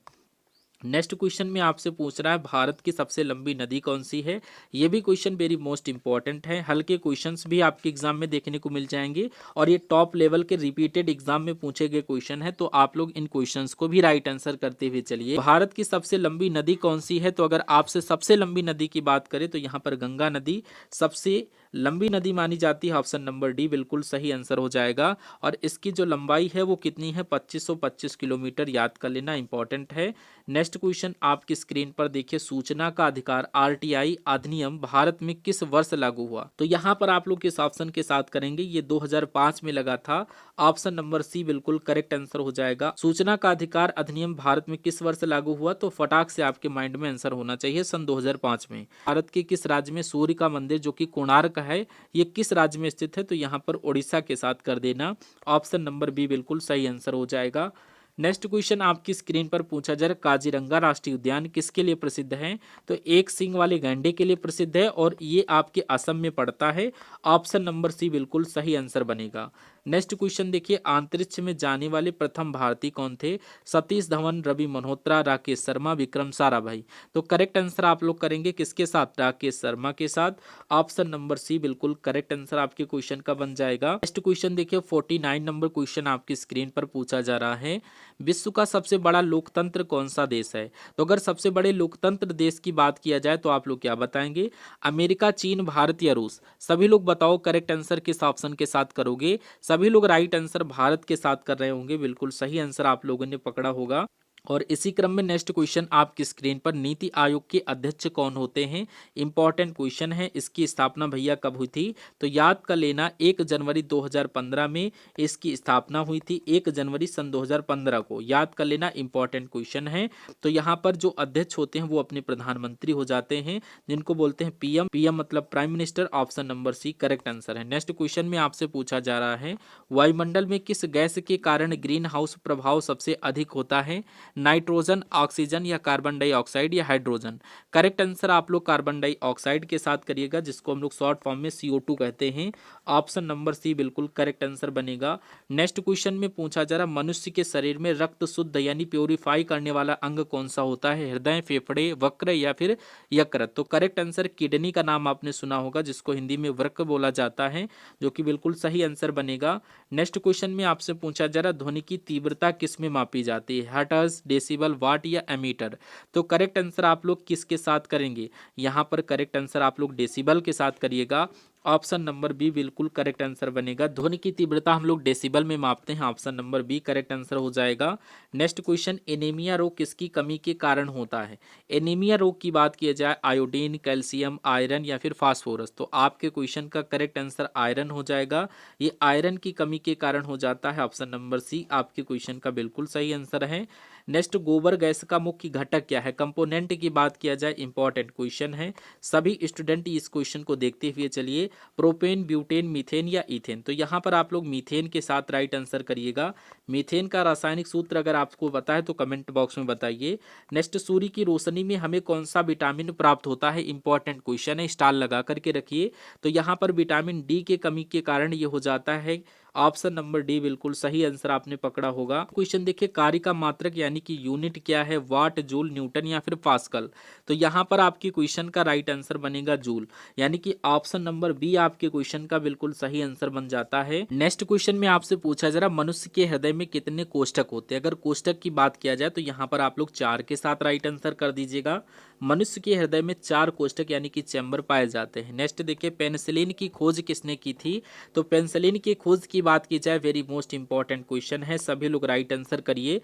नेक्स्ट क्वेश्चन में आपसे पूछ रहा है भारत की सबसे लंबी नदी कौन सी है? ये भी क्वेश्चन वेरी मोस्ट इंपॉर्टेंट है। हल्के क्वेश्चंस भी आपके एग्जाम में देखने को मिल जाएंगे और ये टॉप लेवल के रिपीटेड एग्जाम में पूछे गए क्वेश्चन है, तो आप लोग इन क्वेश्चंस को भी राइट आंसर करते हुए चलिए। भारत की सबसे लंबी नदी कौन सी है? तो अगर आपसे सबसे लंबी नदी की बात करें तो यहाँ पर गंगा नदी सबसे लंबी नदी मानी जाती है। ऑप्शन नंबर डी बिल्कुल सही आंसर हो जाएगा। और इसकी जो लंबाई है वो कितनी है? 2525 किलोमीटर, याद कर लेना, इंपॉर्टेंट है। नेक्स्ट क्वेश्चन आपकी स्क्रीन पर देखिए, सूचना का अधिकार आरटीआई अधिनियम भारत में किस वर्ष लागू हुआ? तो यहाँ पर आप लोग किस ऑप्शन के साथ करेंगे? ये 2005 में लगा था। ऑप्शन नंबर सी बिल्कुल करेक्ट आंसर हो जाएगा। सूचना का अधिकार अधिनियम भारत में किस वर्ष लागू हुआ? तो फटाक से आपके माइंड में आंसर होना चाहिए सन 2005 में। भारत के किस राज्य में सूर्य का मंदिर जो कि कोणार्क है, ये किस राज्य में स्थित है? तो यहाँ पर उड़ीसा के साथ कर देना। ऑप्शन नंबर बी बिल्कुल सही आंसर हो जाएगा। नेक्स्ट क्वेश्चन आपकी स्क्रीन पर पूछा जा रहा है, काजीरंगा राष्ट्रीय उद्यान किसके लिए प्रसिद्ध है? तो एक सींग वाले गैंडे के लिए प्रसिद्ध है और ये आपके असम में पड़ता है। ऑप्शन नंबर सी बिल्कुल सही आंसर बनेगा। नेक्स्ट क्वेश्चन देखिए, अंतरिक्ष में जाने वाले प्रथम भारतीय कौन थे? सतीश धवन, रवि मल्होत्रा, राकेश शर्मा, विक्रम साराभाई। तो करेक्ट आंसर आप लोग करेंगे किसके साथ? राकेश शर्मा के साथ। ऑप्शन नंबर सी बिल्कुल करेक्ट आंसर आपके क्वेश्चन का बन जाएगा। नेक्स्ट क्वेश्चन देखिए, 49 नंबर क्वेश्चन आपकी स्क्रीन पर पूछा जा रहा है, विश्व का सबसे बड़ा लोकतंत्र कौन सा देश है? तो अगर सबसे बड़े लोकतंत्र देश की बात किया जाए तो आप लोग क्या बताएंगे? अमेरिका, चीन, भारत या रूस? सभी लोग बताओ करेक्ट आंसर किस ऑप्शन के साथ करोगे? सभी लोग राइट आंसर भारत के साथ कर रहे होंगे, बिल्कुल सही आंसर आप लोगों ने पकड़ा होगा। और इसी क्रम में नेक्स्ट क्वेश्चन आपकी स्क्रीन पर, नीति आयोग के अध्यक्ष कौन होते हैं? इंपॉर्टेंट क्वेश्चन है। इसकी स्थापना भैया कब हुई थी? तो याद कर लेना, 1 जनवरी 2015 में इसकी स्थापना हुई थी, 1 जनवरी सन 2015 को। याद कर लेना, इंपॉर्टेंट क्वेश्चन है। तो यहाँ पर जो अध्यक्ष होते हैं वो अपने प्रधानमंत्री हो जाते हैं, जिनको बोलते हैं पीएम। पीएम मतलब prime minister. Option number C correct answer है। नेक्स्ट क्वेश्चन में आपसे पूछा जा रहा है, वायुमंडल में किस गैस के कारण ग्रीन हाउस प्रभाव सबसे अधिक होता है? नाइट्रोजन, ऑक्सीजन या कार्बन डाइऑक्साइड या हाइड्रोजन? करेक्ट आंसर आप लोग कार्बन डाइऑक्साइड के साथ करिएगा, जिसको हम लोग शॉर्ट फॉर्म में CO2 कहते हैं। ऑप्शन नंबर सी बिल्कुल करेक्ट आंसर बनेगा। नेक्स्ट क्वेश्चन में पूछा जा रहा, मनुष्य के शरीर में रक्त शुद्ध यानी प्योरीफाई करने वाला अंग कौन सा होता है? हृदय, फेफड़े, वक्र या फिर यकृत? तो करेक्ट आंसर किडनी का नाम आपने सुना होगा, जिसको हिंदी में वृक्क बोला जाता है, जो कि बिल्कुल सही आंसर बनेगा। नेक्स्ट क्वेश्चन में आपसे पूछा जा रहा, ध्वनि की तीव्रता किस में मापी जाती है? हर्ट्ज, डेसिबल, वाट या एमीटर? तो करेक्ट आंसर आप लोग किसके साथ करेंगे? यहाँ पर करेक्ट आंसर आप लोग डेसिबल के साथ करिएगा। ऑप्शन नंबर बी बिल्कुल करेक्ट आंसर बनेगा। ध्वनि की तीव्रता हम लोग डेसिबल में मापते हैं। Option number B correct answer हो जाएगा। नेक्स्ट क्वेश्चन, एनीमिया रोग किसकी कमी के कारण होता है? एनीमिया रोग की बात की जाए, आयोडीन, कैल्शियम, आयरन या फिर फास्फोरस? तो आपके क्वेश्चन का करेक्ट आंसर आयरन हो जाएगा। ये आयरन की कमी के कारण हो जाता है। ऑप्शन नंबर सी आपके क्वेश्चन का बिल्कुल सही आंसर है। नेक्स्ट, गोबर गैस का मुख्य घटक क्या है? कंपोनेंट की बात किया जाए, इंपॉर्टेंट क्वेश्चन है, सभी स्टूडेंट इस क्वेश्चन को देखते हुए चलिए। प्रोपेन, ब्यूटेन, मीथेन या इथेन? तो यहाँ पर आप लोग मीथेन के साथ राइट आंसर करिएगा। मीथेन का रासायनिक सूत्र अगर आपको पता है तो कमेंट बॉक्स में बताइए। नेक्स्ट, सूर्य की रोशनी में हमें कौन सा विटामिन प्राप्त होता है? इंपॉर्टेंट क्वेश्चन है, स्टार लगा करके रखिए। तो यहाँ पर विटामिन डी के कमी के कारण ये हो जाता है। ऑप्शन नंबर डी बिल्कुल सही आंसर आपने पकड़ा होगा। क्वेश्चन देखिए, कार्य का मात्रक यानी कि यूनिट क्या है? वाट, जूल, न्यूटन या फिर पास्कल? तो यहाँ पर आपके क्वेश्चन का राइट आंसर बनेगा जूल, यानी कि ऑप्शन नंबर बी आपके क्वेश्चन का बिल्कुल सही आंसर बन जाता है। नेक्स्ट क्वेश्चन में आपसे पूछा जा रहा, मनुष्य के हृदय में कितने कोष्ठक होते हैं? अगर कोष्ठक की बात किया जाए तो यहाँ पर आप लोग 4 के साथ राइट आंसर कर दीजिएगा। मनुष्य के हृदय में 4 कोष्ठक यानी कि चैम्बर पाए जाते हैं। नेक्स्ट देखिए, पेनिसिलिन की खोज किसने की थी? तो पेनिसिलिन की खोज की बात की जाए, वेरी मोस्ट इंपॉर्टेंट क्वेश्चन है, सभी लोग राइट आंसर करिए।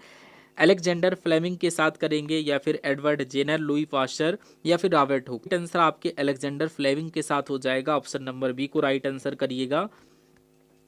अलेक्जेंडर फ्लेमिंग के साथ करेंगे या फिर एडवर्ड जेनर, लुई पास्चर या फिर रॉबर्ट हुक? आंसर आपके अलेक्जेंडर फ्लेमिंग के साथ हो जाएगा। ऑप्शन नंबर बी को राइट आंसर करिएगा।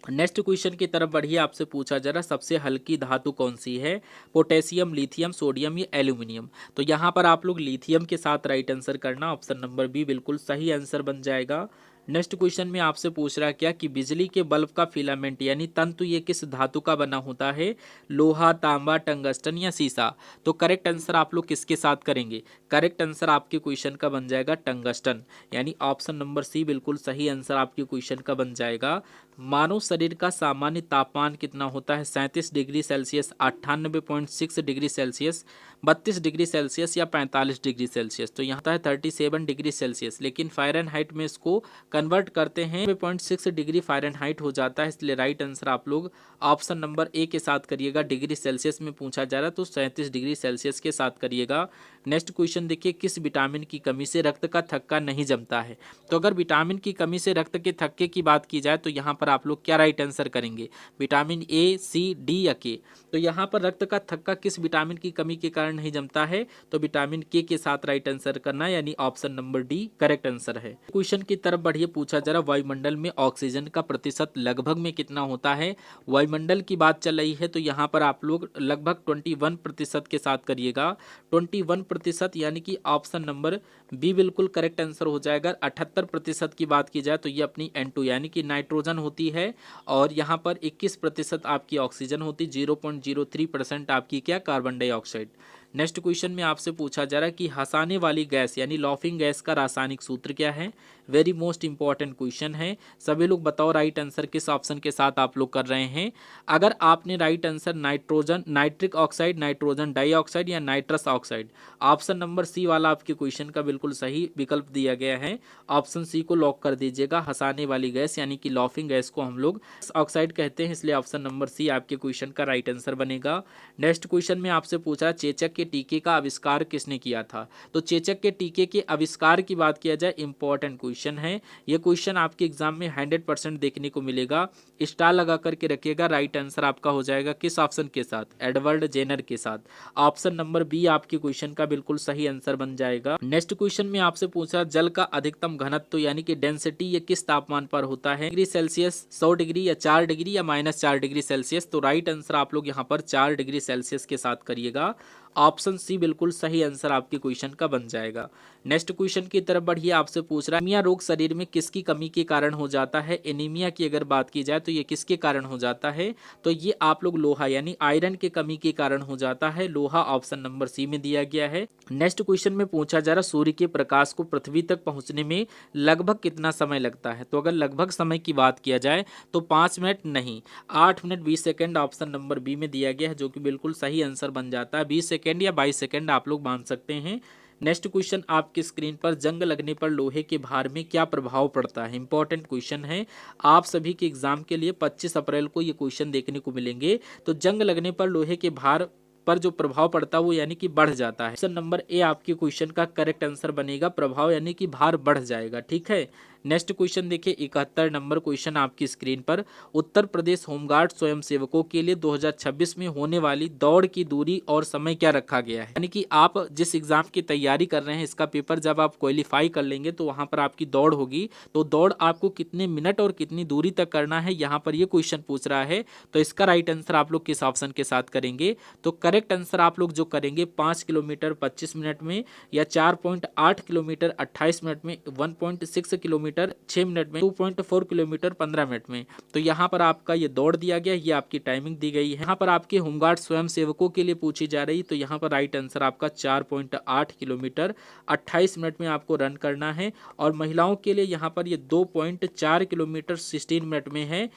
नेक्स्ट क्वेश्चन की तरफ बढ़िए, आपसे पूछा जा रहा, सबसे हल्की धातु कौन सी है? पोटेशियम, लिथियम, सोडियम या एल्यूमिनियम? तो यहाँ पर आप लोग लिथियम के साथ राइट आंसर करना। ऑप्शन नंबर बी बिल्कुल सही आंसर बन जाएगा। नेक्स्ट क्वेश्चन में आपसे पूछ रहा है क्या कि बिजली के बल्ब का फिलामेंट यानी तंतु ये किस धातु का बना होता है? लोहा, तांबा, टंगस्टन या सीसा? तो करेक्ट आंसर आप लोग किसके साथ करेंगे? करेक्ट आंसर आपके क्वेश्चन का बन जाएगा टंगस्टन, यानी ऑप्शन नंबर सी बिल्कुल सही आंसर आपके क्वेश्चन का बन जाएगा। मानव शरीर का सामान्य तापमान कितना होता है? 37 degree Celsius, 98.6 degree Celsius, 32 degree Celsius या 45 डिग्री सेल्सियस? तो यहाँ है 37 डिग्री सेल्सियस, लेकिन फ़ारेनहाइट में इसको कन्वर्ट करते हैं 0.6 डिग्री फ़ारेनहाइट हो जाता है, इसलिए राइट आंसर आप लोग ऑप्शन नंबर ए के साथ करिएगा। डिग्री सेल्सियस में पूछा जा रहा है तो 37 डिग्री सेल्सियस के साथ करिएगा। नेक्स्ट क्वेश्चन देखिए, किस विटामिन की कमी से रक्त का थक्का नहीं जमता है? तो अगर विटामिन की कमी से रक्त के थक्के की बात की जाए तो यहाँ पर आप लोग क्या राइट आंसर करेंगे? विटामिन ए, सी, डी या के? तो यहाँ पर रक्त का थक्का किस विटामिन की कमी के कारण नहीं जमता है? तो विटामिन के साथ राइट आंसर करना, यानी option number D correct answer है। क्वेश्चन की तरफ बढ़िए, पूछा जा रहा वायुमंडल में ऑक्सीजन का प्रतिशत लगभग में कितना होता है? वायुमंडल की बात चल रही है तो यहाँ पर आप लोग लगभग 21% के साथ करिएगा। 21% यानी कि ऑप्शन नंबर बी बिल्कुल करेक्ट आंसर हो जाएगा। 78% की बात की जाए तो ये अपनी N2 यानी कि नाइट्रोजन होती होती है और यहाँ पर 21% आपकी ऑक्सीजन होती, 0.03% आपकी क्या कार्बन डाइऑक्साइड। नेक्स्ट क्वेश्चन में आपसे पूछा जा रहा है कि हंसाने वाली गैस यानी लॉफिंग गैस का रासायनिक सूत्र क्या है। वेरी मोस्ट इंपॉर्टेंट क्वेश्चन है। सभी लोग बताओ राइट आंसर किस ऑप्शन के साथ आप लोग कर रहे हैं। अगर आपने right answer nitrogen nitric oxide, nitrogen dioxide या nitrous oxide, option number C वाला आपके क्वेश्चन का बिल्कुल सही विकल्प दिया गया है। ऑप्शन सी को लॉक कर दीजिएगा। हंसाने वाली गैस यानी कि लॉफिंग गैस को हम लोग ऑक्साइड कहते हैं, इसलिए ऑप्शन नंबर सी आपके क्वेश्चन का राइट आंसर बनेगा। नेक्स्ट क्वेश्चन में आपसे पूछा चेचक के टीके का आविष्कार किसने किया था। तो चेचक के टीके के आविष्कार की बात किया जाए, इंपॉर्टेंट क्वेश्चन है ये। क्वेश्चन आपके एग्जाम में 100% देखने को मिलेगा। स्टार लगा करके रखिएगा। राइट आंसर आपका हो जाएगा किस ऑप्शन के साथ, एडवर्ड जेनर के साथ। ऑप्शन नंबर बी आपके क्वेश्चन का बिल्कुल सही आंसर बन जाएगा। नेक्स्ट क्वेश्चन में आपसे पूछा जल का अधिकतम घनत्व यानी कि डेंसिटी ये किस तापमान पर होता है। डिग्री सेल्सियस, 100 डिग्री या 4 डिग्री या -4 डिग्री सेल्सियस। तो राइट आंसर आप लोग यहाँ पर 4 डिग्री सेल्सियस के साथ करिएगा। ऑप्शन सी बिल्कुल सही आंसर आपके क्वेश्चन का बन जाएगा। नेक्स्ट क्वेश्चन की तरफ बढ़िए। आपसे पूछ रहा है एनीमिया रोग शरीर में किसकी कमी के कारण हो जाता है। एनीमिया की अगर बात की जाए तो ये किसके कारण हो जाता है, तो ये आप लोग लोहा यानी आयरन के कमी के कारण हो जाता है। लोहा ऑप्शन नंबर सी में दिया गया है। नेक्स्ट क्वेश्चन में पूछा जा रहा सूर्य के प्रकाश को पृथ्वी तक पहुंचने में लगभग कितना समय लगता है। तो अगर लगभग समय की बात किया जाए तो 5 मिनट नहीं, 8 minute 20 second option number B में दिया गया है, जो कि बिल्कुल सही आंसर बन जाता है। 20 सेकंड या 22 सेकंड आप लोग मान सकते हैं। नेक्स्ट क्वेश्चन आपकी स्क्रीन पर जंग लगने पर लोहे के भार में क्या प्रभाव पड़ता है। इंपॉर्टेंट क्वेश्चन है। आप सभी के एग्जाम के लिए 25 अप्रैल को ये क्वेश्चन देखने को मिलेंगे। तो जंग लगने पर लोहे के भार पर जो प्रभाव पड़ता है वो यानी कि बढ़ जाता है। ऑप्शन नंबर ए आपके क्वेश्चन का करेक्ट आंसर बनेगा। प्रभाव यानी कि भार बढ़ जाएगा। ठीक है। नेक्स्ट क्वेश्चन देखिए 71 नंबर क्वेश्चन आपकी स्क्रीन पर। उत्तर प्रदेश होमगार्ड स्वयंसेवकों के लिए 2026 में होने वाली दौड़ की दूरी और समय क्या रखा गया है। यानी कि आप जिस एग्जाम की तैयारी कर रहे हैं इसका पेपर जब आप क्वालिफाई कर लेंगे तो वहां पर आपकी दौड़ होगी। तो दौड़ आपको कितने मिनट और कितनी दूरी तक करना है यहाँ पर ये क्वेश्चन पूछ रहा है। तो इसका राइट आंसर आप लोग किस ऑप्शन के साथ करेंगे। तो करेक्ट आंसर आप लोग जो करेंगे 5 किलोमीटर 25 मिनट में, या 4.8 किलोमीटर 28 मिनट में, 1.6 किलोमीटर 6 मिनट में, 2.4 किलोमीटर 15 मिनट में। तो यहाँ पर आपका ये दौड़ दिया गया, ये आपकी टाइमिंग दी गई है। यहाँ पर आपके होमगार्ड स्वयं सेवकों के लिए पूछी जा रही। तो यहाँ पर राइट आंसर आपका 4.8 किलोमीटर 28 मिनट में आपको रन करना है। और महिलाओं के लिए यहाँ पर ये 2.4 किलोमीटर 16 मिनट में है।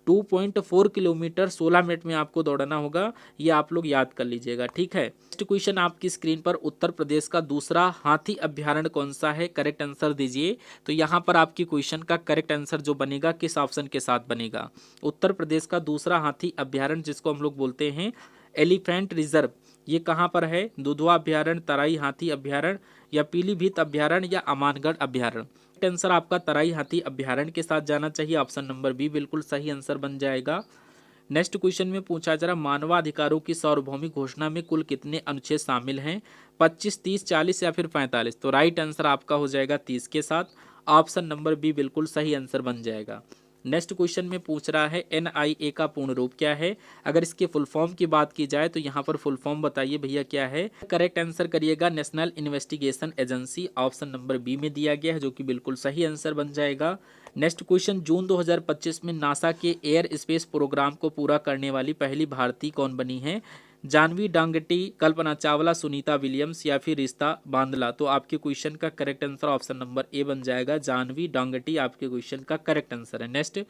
2.4 किलोमीटर 16 मिनट में आपको दौड़ना होगा। ये आप लोग याद कर लीजिएगा। ठीक है। नेक्स्ट क्वेश्चन आपकी स्क्रीन पर उत्तर प्रदेश का दूसरा हाथी अभ्यारण्य कौन सा है, करेक्ट आंसर दीजिए। तो यहाँ पर आपकी क्वेश्चन का करेक्ट आंसर जो बनेगा किस ऑप्शन के साथ बनेगा। उत्तर प्रदेश का दूसरा हाथी अभ्यारण्य जिसको हम लोग बोलते हैं एलिफेंट रिजर्व, ये कहाँ पर है। दुधवा अभ्यारण्य, तराई हाथी अभ्यारण्य, या पीलीभीत अभ्यारण्य, या अमानगढ़ अभ्यारण्य। आंसर आपका तराई हाथी अभ्यारण्य के साथ जाना चाहिए। ऑप्शन नंबर बी बिल्कुल सही आंसर बन जाएगा। नेक्स्ट क्वेश्चन में पूछा जा रहा मानवाधिकारों की सार्वभौमिक घोषणा में कुल कितने अनुच्छेद शामिल हैं। 25, 30, 40 या फिर 45। तो राइट आंसर आपका हो जाएगा 30 के साथ। ऑप्शन नंबर बी बिल्कुल सही आंसर बन जाएगा। नेक्स्ट क्वेश्चन में पूछ रहा है NIA का पूर्ण रूप क्या है। अगर इसके फुल फॉर्म की बात की जाए तो यहाँ पर फुल फॉर्म बताइए भैया क्या है। करेक्ट आंसर करिएगा national investigation agency. Option number B में दिया गया है, जो कि बिल्कुल सही आंसर बन जाएगा। नेक्स्ट क्वेश्चन जून 2025 में नासा के एयर स्पेस प्रोग्राम को पूरा करने वाली पहली भारतीय कौन बनी है। जानवी डांगटी, कल्पना चावला, सुनीता विलियम्स, या फिर रिश्ता बांदला। तो आपके क्वेश्चन का correct answer option number A बन जाएगा। जानवी डांगटी आपके क्वेश्चन का करेक्ट आंसर है। नेक्स्ट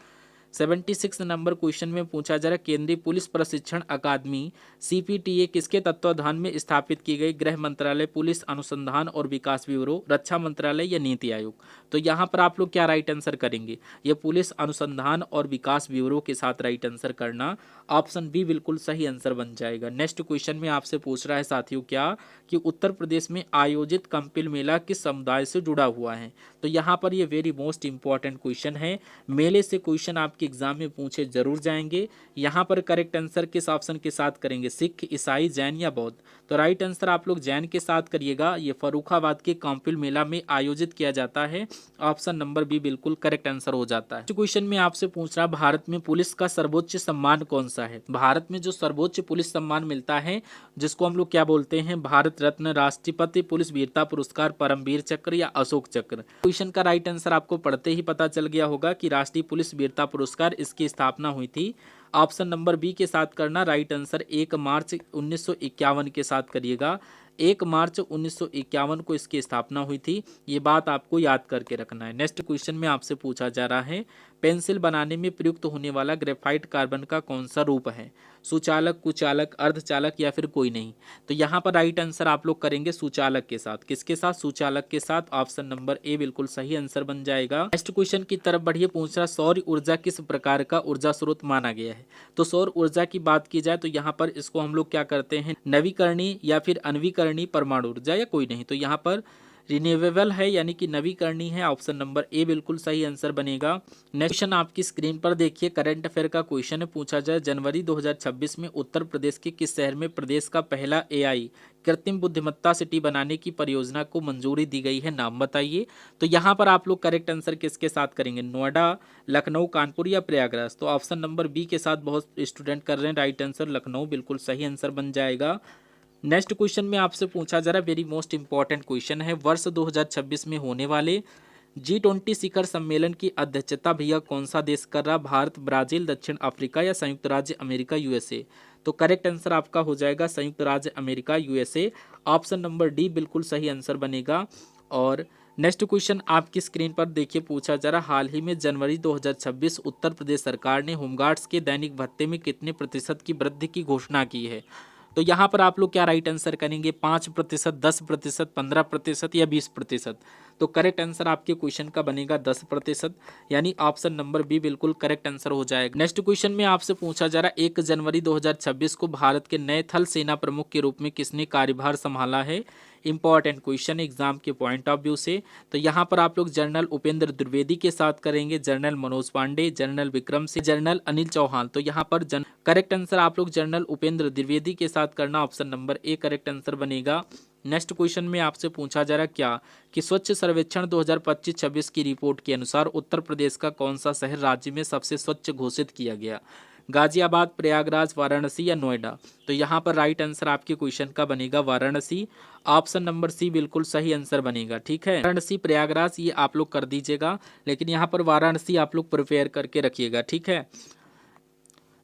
76 नंबर क्वेश्चन में पूछा जा रहा है केंद्रीय पुलिस प्रशिक्षण अकादमी CPTA किसके तत्वाधान में स्थापित की गई। गृह मंत्रालय, पुलिस अनुसंधान और विकास ब्यूरो, रक्षा मंत्रालय, या नीति आयोग। तो यहाँ पर आप लोग क्या राइट आंसर करेंगे। ये पुलिस अनुसंधान और विकास ब्यूरो के साथ राइट आंसर करना। ऑप्शन बी बिल्कुल सही आंसर बन जाएगा। नेक्स्ट क्वेश्चन में आपसे पूछ रहा है साथियों क्या कि उत्तर प्रदेश में आयोजित कंपिल मेला किस समुदाय से जुड़ा हुआ है। तो यहाँ पर ये वेरी मोस्ट इंपॉर्टेंट क्वेश्चन है। मेले से क्वेश्चन आपके एग्जाम में पूछे जरूर जाएंगे। यहाँ पर करेक्ट आंसर किस ऑप्शन के साथ करेंगे, सिख, ईसाई, जैन या बौद्ध। तो राइट आंसर आप लोग जैन के साथ करिएगा। ये फर्रुखाबाद के कंपिल मेला में आयोजित किया जाता है। ऑप्शन नंबर बी बिल्कुल करेक्ट आंसर हो जाता है। क्वेश्चन में आपसे पूछ रहा भारत में पुलिस का सर्वोच्च सम्मान कौन सा है। भारत में जो सर्वोच्च पुलिस सम्मान मिलता है जिसको हम लोग क्या बोलते हैं, भारत रत्न, राष्ट्रपति पुलिस वीरता पुरस्कार, परमवीर चक्र, या अशोक चक्र। क्वेश्चन का राइट आंसर आपको पढ़ते ही पता चल गया होगा कि राष्ट्रीय पुलिस वीरता पुरस्कार पुरस्कार इसकी स्थापना हुई थी? ऑप्शन नंबर बी के साथ करना राइट आंसर 1 मार्च 1951 के साथ करिएगा। 1 मार्च 1951 को इसकी स्थापना हुई थी। ये बात आपको याद करके रखना है। नेक्स्ट क्वेश्चन में आपसे पूछा जा रहा है, पेंसिल बनाने में प्रयुक्त होने वाला ग्रेफाइट कार्बन का कौन सा रूप है? सुचालक, कुचालक, अर्धचालक या फिर कोई नहीं? तो यहाँ पर राइट आंसर आप लोग करेंगे सुचालक के साथ। किसके साथ? सुचालक के साथ। ऑप्शन नंबर ए बिल्कुल सही आंसर बन जाएगा। नेक्स्ट क्वेश्चन की तरफ बढ़िए। पूछ रहा, सौर ऊर्जा किस प्रकार का ऊर्जा स्रोत माना गया है? तो सौर ऊर्जा की बात की जाए तो यहाँ पर इसको हम लोग क्या करते हैं, नवीकरणीय या फिर अनवीकरणीय परमाणु ऊर्जा या कोई नहीं। तो यहाँ पर रिन्यूएबल है यानी कि नवीकरणीय है। ऑप्शन नंबर ए बिल्कुल सही आंसर बनेगा। नेक्स्ट क्वेश्चन आपकी स्क्रीन पर देखिए, करंट अफेयर का क्वेश्चन है। पूछा जाए, जनवरी 2026 में उत्तर प्रदेश के किस शहर में प्रदेश का पहला एआई कृत्रिम बुद्धिमत्ता सिटी बनाने की परियोजना को मंजूरी दी गई है? नाम बताइए। तो यहाँ पर आप लोग करेक्ट आंसर किसके साथ करेंगे? नोएडा, लखनऊ, कानपुर या प्रयागराज? तो ऑप्शन नंबर बी के साथ बहुत स्टूडेंट कर रहे हैं राइट आंसर, लखनऊ बिल्कुल सही आंसर बन जाएगा। नेक्स्ट क्वेश्चन में आपसे पूछा जा रहा है, वेरी मोस्ट इंपॉर्टेंट क्वेश्चन है, वर्ष 2026 में होने वाले G20 शिखर सम्मेलन की अध्यक्षता भैया कौन सा देश कर रहा? भारत, ब्राजील, दक्षिण अफ्रीका या संयुक्त राज्य अमेरिका यूएसए? तो करेक्ट आंसर आपका हो जाएगा संयुक्त राज्य America USA. Option number D बिल्कुल सही आंसर बनेगा। और नेक्स्ट क्वेश्चन आपकी स्क्रीन पर देखिए, पूछा जा रहा, हाल ही में जनवरी 2026 उत्तर प्रदेश सरकार ने होमगार्ड्स के दैनिक भत्ते में कितने प्रतिशत की वृद्धि की घोषणा की है? तो यहाँ पर आप लोग क्या राइट आंसर करेंगे? 5%, 10%, 15% या 20%? तो करेक्ट आंसर आपके क्वेश्चन का बनेगा 10%, यानी ऑप्शन नंबर बी बिल्कुल करेक्ट आंसर हो जाएगा। नेक्स्ट क्वेश्चन में आपसे पूछा जा रहा है, 1 जनवरी 2026 को भारत के नए थल सेना प्रमुख के रूप में किसने कार्यभार संभाला है? इंपॉर्टेंट क्वेश्चन एग्जाम के पॉइंट ऑफ व्यू से। तो यहाँ पर आप लोग जनरल उपेंद्र द्विवेदी के साथ करेंगे, general Manoj Pande, general Vikram Singh, general Anil Chauhan? तो यहाँ पर करेक्ट आंसर आप लोग जनरल उपेंद्र द्विवेदी के साथ करना। Option number A correct answer बनेगा। नेक्स्ट क्वेश्चन में आपसे पूछा जा रहा क्या कि स्वच्छ सर्वेक्षण 2025-26 की रिपोर्ट के अनुसार उत्तर प्रदेश का कौन सा शहर राज्य में सबसे स्वच्छ घोषित किया गया? गाजियाबाद, प्रयागराज, वाराणसी या नोएडा? तो यहाँ पर राइट आंसर आपके क्वेश्चन का बनेगा वाराणसी। ऑप्शन नंबर सी बिल्कुल सही आंसर बनेगा। ठीक है, वाराणसी, प्रयागराज ये आप लोग कर दीजिएगा, लेकिन यहाँ पर वाराणसी आप लोग प्रिपेयर करके रखिएगा। ठीक है।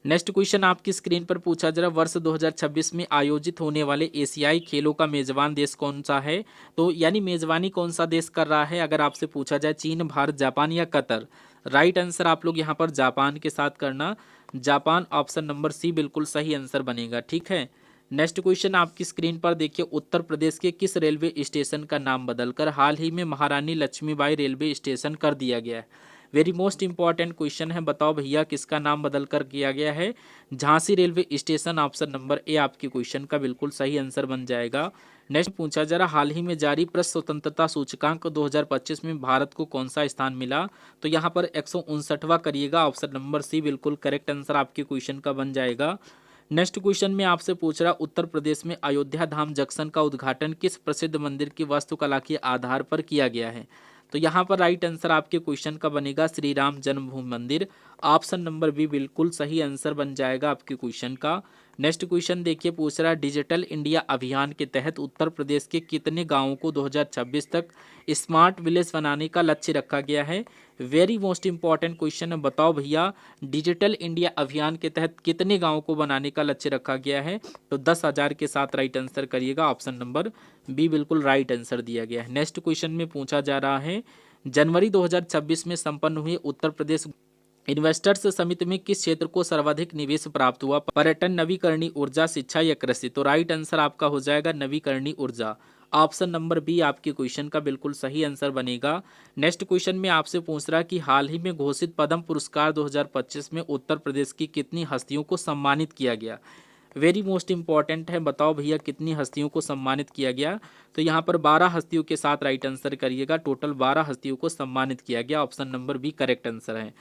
नेक्स्ट क्वेश्चन आपकी स्क्रीन पर पूछा जा रहा, वर्ष 2026 में आयोजित होने वाले एशियाई खेलों का मेजबान देश कौन सा है? तो यानी मेजबानी कौन सा देश कर रहा है अगर आपसे पूछा जाए, चीन, भारत, जापान या कतर? राइट आंसर आप लोग यहाँ पर जापान के साथ करना, जापान। ऑप्शन नंबर सी बिल्कुल सही आंसर बनेगा। ठीक है। नेक्स्ट क्वेश्चन आपकी स्क्रीन पर देखिए, उत्तर प्रदेश के किस रेलवे स्टेशन का नाम बदलकर हाल ही में महारानी लक्ष्मीबाई रेलवे स्टेशन कर दिया गया है? वेरी मोस्ट इंपॉर्टेंट क्वेश्चन है, बताओ भैया किसका नाम बदल कर किया गया है? Jhansi railway station. Option number A आपके क्वेश्चन का बिल्कुल सही आंसर बन जाएगा। नेक्स्ट पूछा जा रहा, हाल ही में जारी प्रेस स्वतंत्रता सूचकांक 2025 में भारत को कौन सा स्थान मिला? तो यहाँ पर 159वां करिएगा। ऑप्शन नंबर सी बिल्कुल करेक्ट आंसर आपके क्वेश्चन का बन जाएगा। नेक्स्ट क्वेश्चन में आपसे पूछ रहा, उत्तर प्रदेश में अयोध्या धाम जंक्शन का उद्घाटन किस प्रसिद्ध मंदिर की वास्तुकला के आधार पर किया गया है? तो यहाँ पर राइट आंसर आपके क्वेश्चन का बनेगा श्री राम जन्मभूमि मंदिर। ऑप्शन नंबर बी बिल्कुल सही आंसर बन जाएगा आपके क्वेश्चन का। नेक्स्ट क्वेश्चन देखिए, पूछ रहा, डिजिटल इंडिया अभियान के तहत उत्तर प्रदेश के कितने गांवों को 2026 तक स्मार्ट विलेज बनाने का लक्ष्य रखा गया है? वेरी मोस्ट इंपॉर्टेंट क्वेश्चन है, बताओ भैया डिजिटल इंडिया अभियान के तहत कितने गांवों को बनाने का लक्ष्य रखा गया है? तो 10,000 के साथ राइट आंसर करिएगा। ऑप्शन नंबर बी बिल्कुल राइट आंसर दिया गया है। नेक्स्ट क्वेश्चन में पूछा जा रहा है, जनवरी 2026 में संपन्न हुए उत्तर प्रदेश इन्वेस्टर्स समिट में किस क्षेत्र को सर्वाधिक निवेश प्राप्त हुआ? पर्यटन, नवीकरणीय ऊर्जा, शिक्षा या कृषि? तो राइट आंसर आपका हो जाएगा नवीकरणीय ऊर्जा। ऑप्शन नंबर बी आपके क्वेश्चन का बिल्कुल सही आंसर बनेगा। नेक्स्ट क्वेश्चन में आपसे पूछ रहा कि हाल ही में घोषित पद्म पुरस्कार 2025 में उत्तर प्रदेश की कितनी हस्तियों को सम्मानित किया गया? वेरी मोस्ट इंपॉर्टेंट है, बताओ भैया कितनी हस्तियों को सम्मानित किया गया? तो यहाँ पर 12 हस्तियों के साथ राइट आंसर करिएगा। टोटल 12 हस्तियों को सम्मानित किया गया। Option number B correct answer है।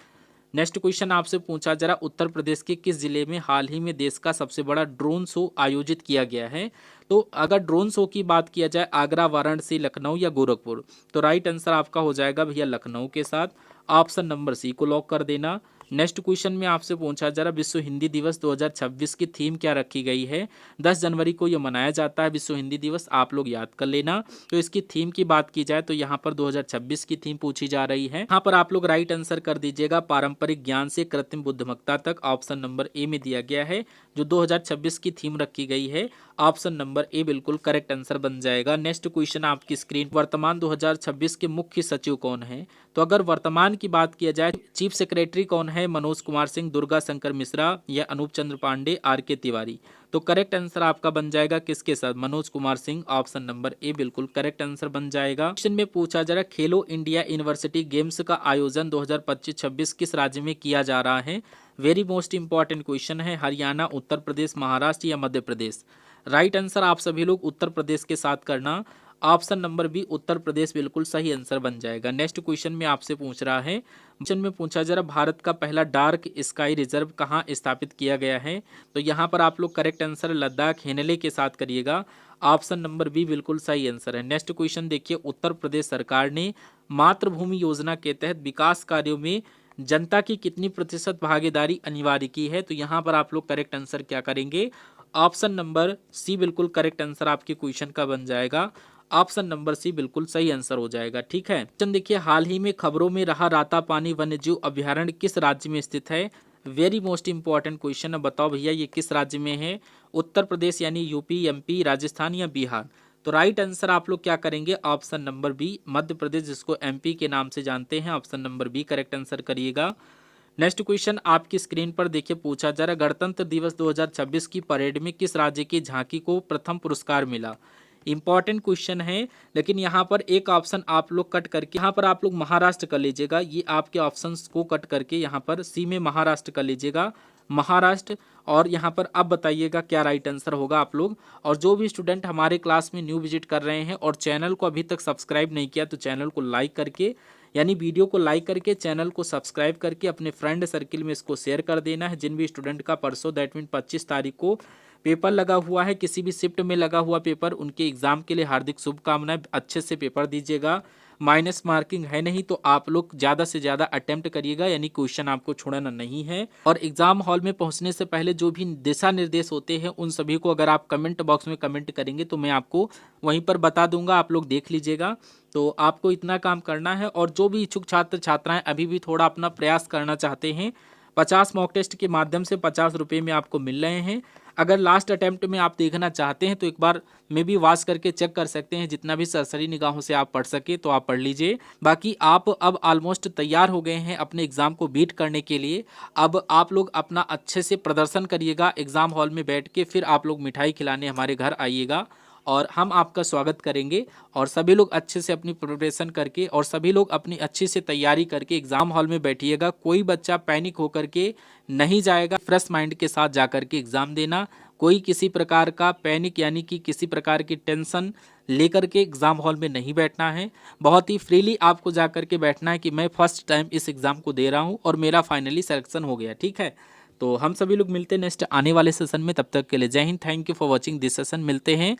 नेक्स्ट क्वेश्चन आपसे पूछा जरा, उत्तर प्रदेश के किस जिले में हाल ही में देश का सबसे बड़ा ड्रोन शो आयोजित किया गया है? तो अगर ड्रोन शो की बात किया जाए, आगरा, वाराणसी, लखनऊ या गोरखपुर? तो राइट आंसर आपका हो जाएगा भैया लखनऊ के साथ। ऑप्शन नंबर सी को लॉक कर देना। नेक्स्ट क्वेश्चन में आपसे पूछा जा रहा विश्व हिंदी दिवस 2026 की थीम क्या रखी गई है। 10 जनवरी को ये मनाया जाता है विश्व हिंदी दिवस, आप लोग याद कर लेना। तो इसकी थीम की बात की जाए तो यहाँ पर 2026 की थीम पूछी जा रही है। यहाँ पर आप लोग राइट आंसर कर दीजिएगा पारंपरिक ज्ञान से कृत्रिम बुद्धिमत्ता तक, ऑप्शन नंबर ए में दिया गया है। जो 2026 की थीम रखी गई है, ऑप्शन नंबर ए बिल्कुल करेक्ट आंसर बन जाएगा। नेक्स्ट क्वेश्चन आपकी स्क्रीन, वर्तमान 2026 के मुख्य सचिव कौन है। तो अगर वर्तमान की बात किया जाए, चीफ सेक्रेटरी कौन है, मनोज कुमार सिंह, दुर्गा शंकर मिश्रा या अनूप चंद्र पांडे, आर के तिवारी। तो करेक्ट आंसर आपका बन जाएगा किसके साथ, Manoj Kumar Singh, option number A बिल्कुल करेक्ट आंसर बन जाएगा। क्वेश्चन में पूछा जा रहा खेलो इंडिया यूनिवर्सिटी गेम्स का आयोजन 2025-26 किस राज्य में किया जा रहा है। वेरी मोस्ट इंपॉर्टेंट क्वेश्चन है, हरियाणा, उत्तर प्रदेश, महाराष्ट्र या मध्य प्रदेश। राइट आंसर आप सभी लोग उत्तर प्रदेश के साथ करना, option number B Uttar Pradesh बिल्कुल सही आंसर बन जाएगा। नेक्स्ट क्वेश्चन में आपसे पूछ रहा है, क्वेश्चन में पूछा जा रहा भारत का पहला डार्क स्काई रिजर्व कहाँ स्थापित किया गया है। तो यहाँ पर आप लोग करेक्ट आंसर लद्दाख हेनले के साथ करिएगा, ऑप्शन नंबर बी बिल्कुल सही आंसर है। नेक्स्ट क्वेश्चन देखिए, उत्तर प्रदेश सरकार ने मातृभूमि योजना के तहत विकास कार्यों में जनता की कितनी प्रतिशत भागीदारी अनिवार्य की है। तो यहाँ पर आप लोग करेक्ट आंसर क्या करेंगे, ऑप्शन नंबर सी बिल्कुल करेक्ट आंसर आपके क्वेश्चन का बन जाएगा, ऑप्शन नंबर सी बिल्कुल सही आंसर हो जाएगा। ठीक है, क्वेश्चन देखिए, हाल ही में खबरों में रहा रातापानी वन्यजीव अभ्यारण्य किस राज्य में स्थित है। वेरी मोस्ट इंपॉर्टेंट क्वेश्चन है, बताओ भैया ये किस राज्य में है। उत्तर प्रदेश यानी यूपी, एमपी, राजस्थान या बिहार। तो राइट आंसर आप लोग क्या करेंगे, option number B Madhya Pradesh, जिसको एमपी के नाम से जानते हैं, option number B correct answer करिएगा। नेक्स्ट क्वेश्चन आपकी स्क्रीन पर देखिए, पूछा जा रहा गणतंत्र दिवस 2026 की परेड में किस राज्य की झांकी को प्रथम पुरस्कार मिला। इंपॉर्टेंट क्वेश्चन है, लेकिन यहाँ पर एक ऑप्शन आप लोग कट करके यहाँ पर आप लोग महाराष्ट्र कर लीजिएगा। ये आपके ऑप्शंस को कट करके यहाँ पर सी में महाराष्ट्र कर लीजिएगा, महाराष्ट्र। और यहाँ पर अब बताइएगा क्या राइट आंसर होगा आप लोग। और जो भी स्टूडेंट हमारे क्लास में न्यू विजिट कर रहे हैं और चैनल को अभी तक सब्सक्राइब नहीं किया, तो चैनल को लाइक करके, यानी वीडियो को लाइक करके चैनल को सब्सक्राइब करके अपने फ्रेंड सर्किल में इसको शेयर कर देना है। जिन भी स्टूडेंट का परसों दैट मीन 25 तारीख को पेपर लगा हुआ है, किसी भी शिफ्ट में लगा हुआ पेपर, उनके एग्जाम के लिए हार्दिक शुभकामनाएं। अच्छे से पेपर दीजिएगा, माइनस मार्किंग है नहीं, तो आप लोग ज़्यादा से ज़्यादा अटेम्प्ट करिएगा, यानी क्वेश्चन आपको छोड़ना नहीं है। और एग्जाम हॉल में पहुंचने से पहले जो भी दिशा निर्देश होते हैं उन सभी को अगर आप कमेंट बॉक्स में कमेंट करेंगे तो मैं आपको वहीं पर बता दूंगा, आप लोग देख लीजिएगा। तो आपको इतना काम करना है। और जो भी इच्छुक छात्र छात्राएं अभी भी थोड़ा अपना प्रयास करना चाहते हैं, 50 मॉक टेस्ट के माध्यम से 50 रुपये में आपको मिल रहे हैं। अगर लास्ट अटेम्प्ट में आप देखना चाहते हैं तो एक बार में भी वाच करके चेक कर सकते हैं, जितना भी सरसरी निगाहों से आप पढ़ सके तो आप पढ़ लीजिए। बाकी आप अब ऑलमोस्ट तैयार हो गए हैं अपने एग्जाम को बीट करने के लिए। अब आप लोग अपना अच्छे से प्रदर्शन करिएगा एग्जाम हॉल में बैठ के, फिर आप लोग मिठाई खिलाने हमारे घर आइएगा और हम आपका स्वागत करेंगे। और सभी लोग अच्छे से अपनी प्रिपरेशन करके और सभी लोग अपनी अच्छी से तैयारी करके एग्जाम हॉल में बैठिएगा। कोई बच्चा पैनिक होकर के नहीं जाएगा, फ्रेश माइंड के साथ जाकर के एग्जाम देना। कोई किसी प्रकार का पैनिक यानी कि किसी प्रकार की टेंशन लेकर के एग्जाम हॉल में नहीं बैठना है। बहुत ही फ्रीली आपको जाकर के बैठना है कि मैं फर्स्ट टाइम इस एग्जाम को दे रहा हूँ और मेरा फाइनली सिलेक्शन हो गया। ठीक है, तो हम सभी लोग मिलते हैं नेक्स्ट आने वाले सेशन में। तब तक के लिए जय Hind, thank you for watching this session. मिलते हैं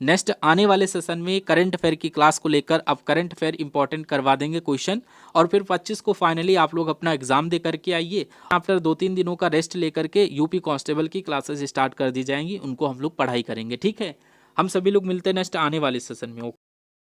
नेक्स्ट आने वाले सेशन में करंट अफेयर की क्लास को लेकर। अब करंट अफेयर इंपॉर्टेंट करवा देंगे क्वेश्चन, और फिर 25 को फाइनली आप लोग अपना एग्जाम दे करके आइए। आफ्टर 2-3 दिनों का रेस्ट लेकर के यूपी कांस्टेबल की क्लासेस स्टार्ट कर दी जाएंगी, उनको हम लोग पढ़ाई करेंगे। ठीक है, हम सभी लोग मिलते हैं नेक्स्ट आने वाले सेशन में।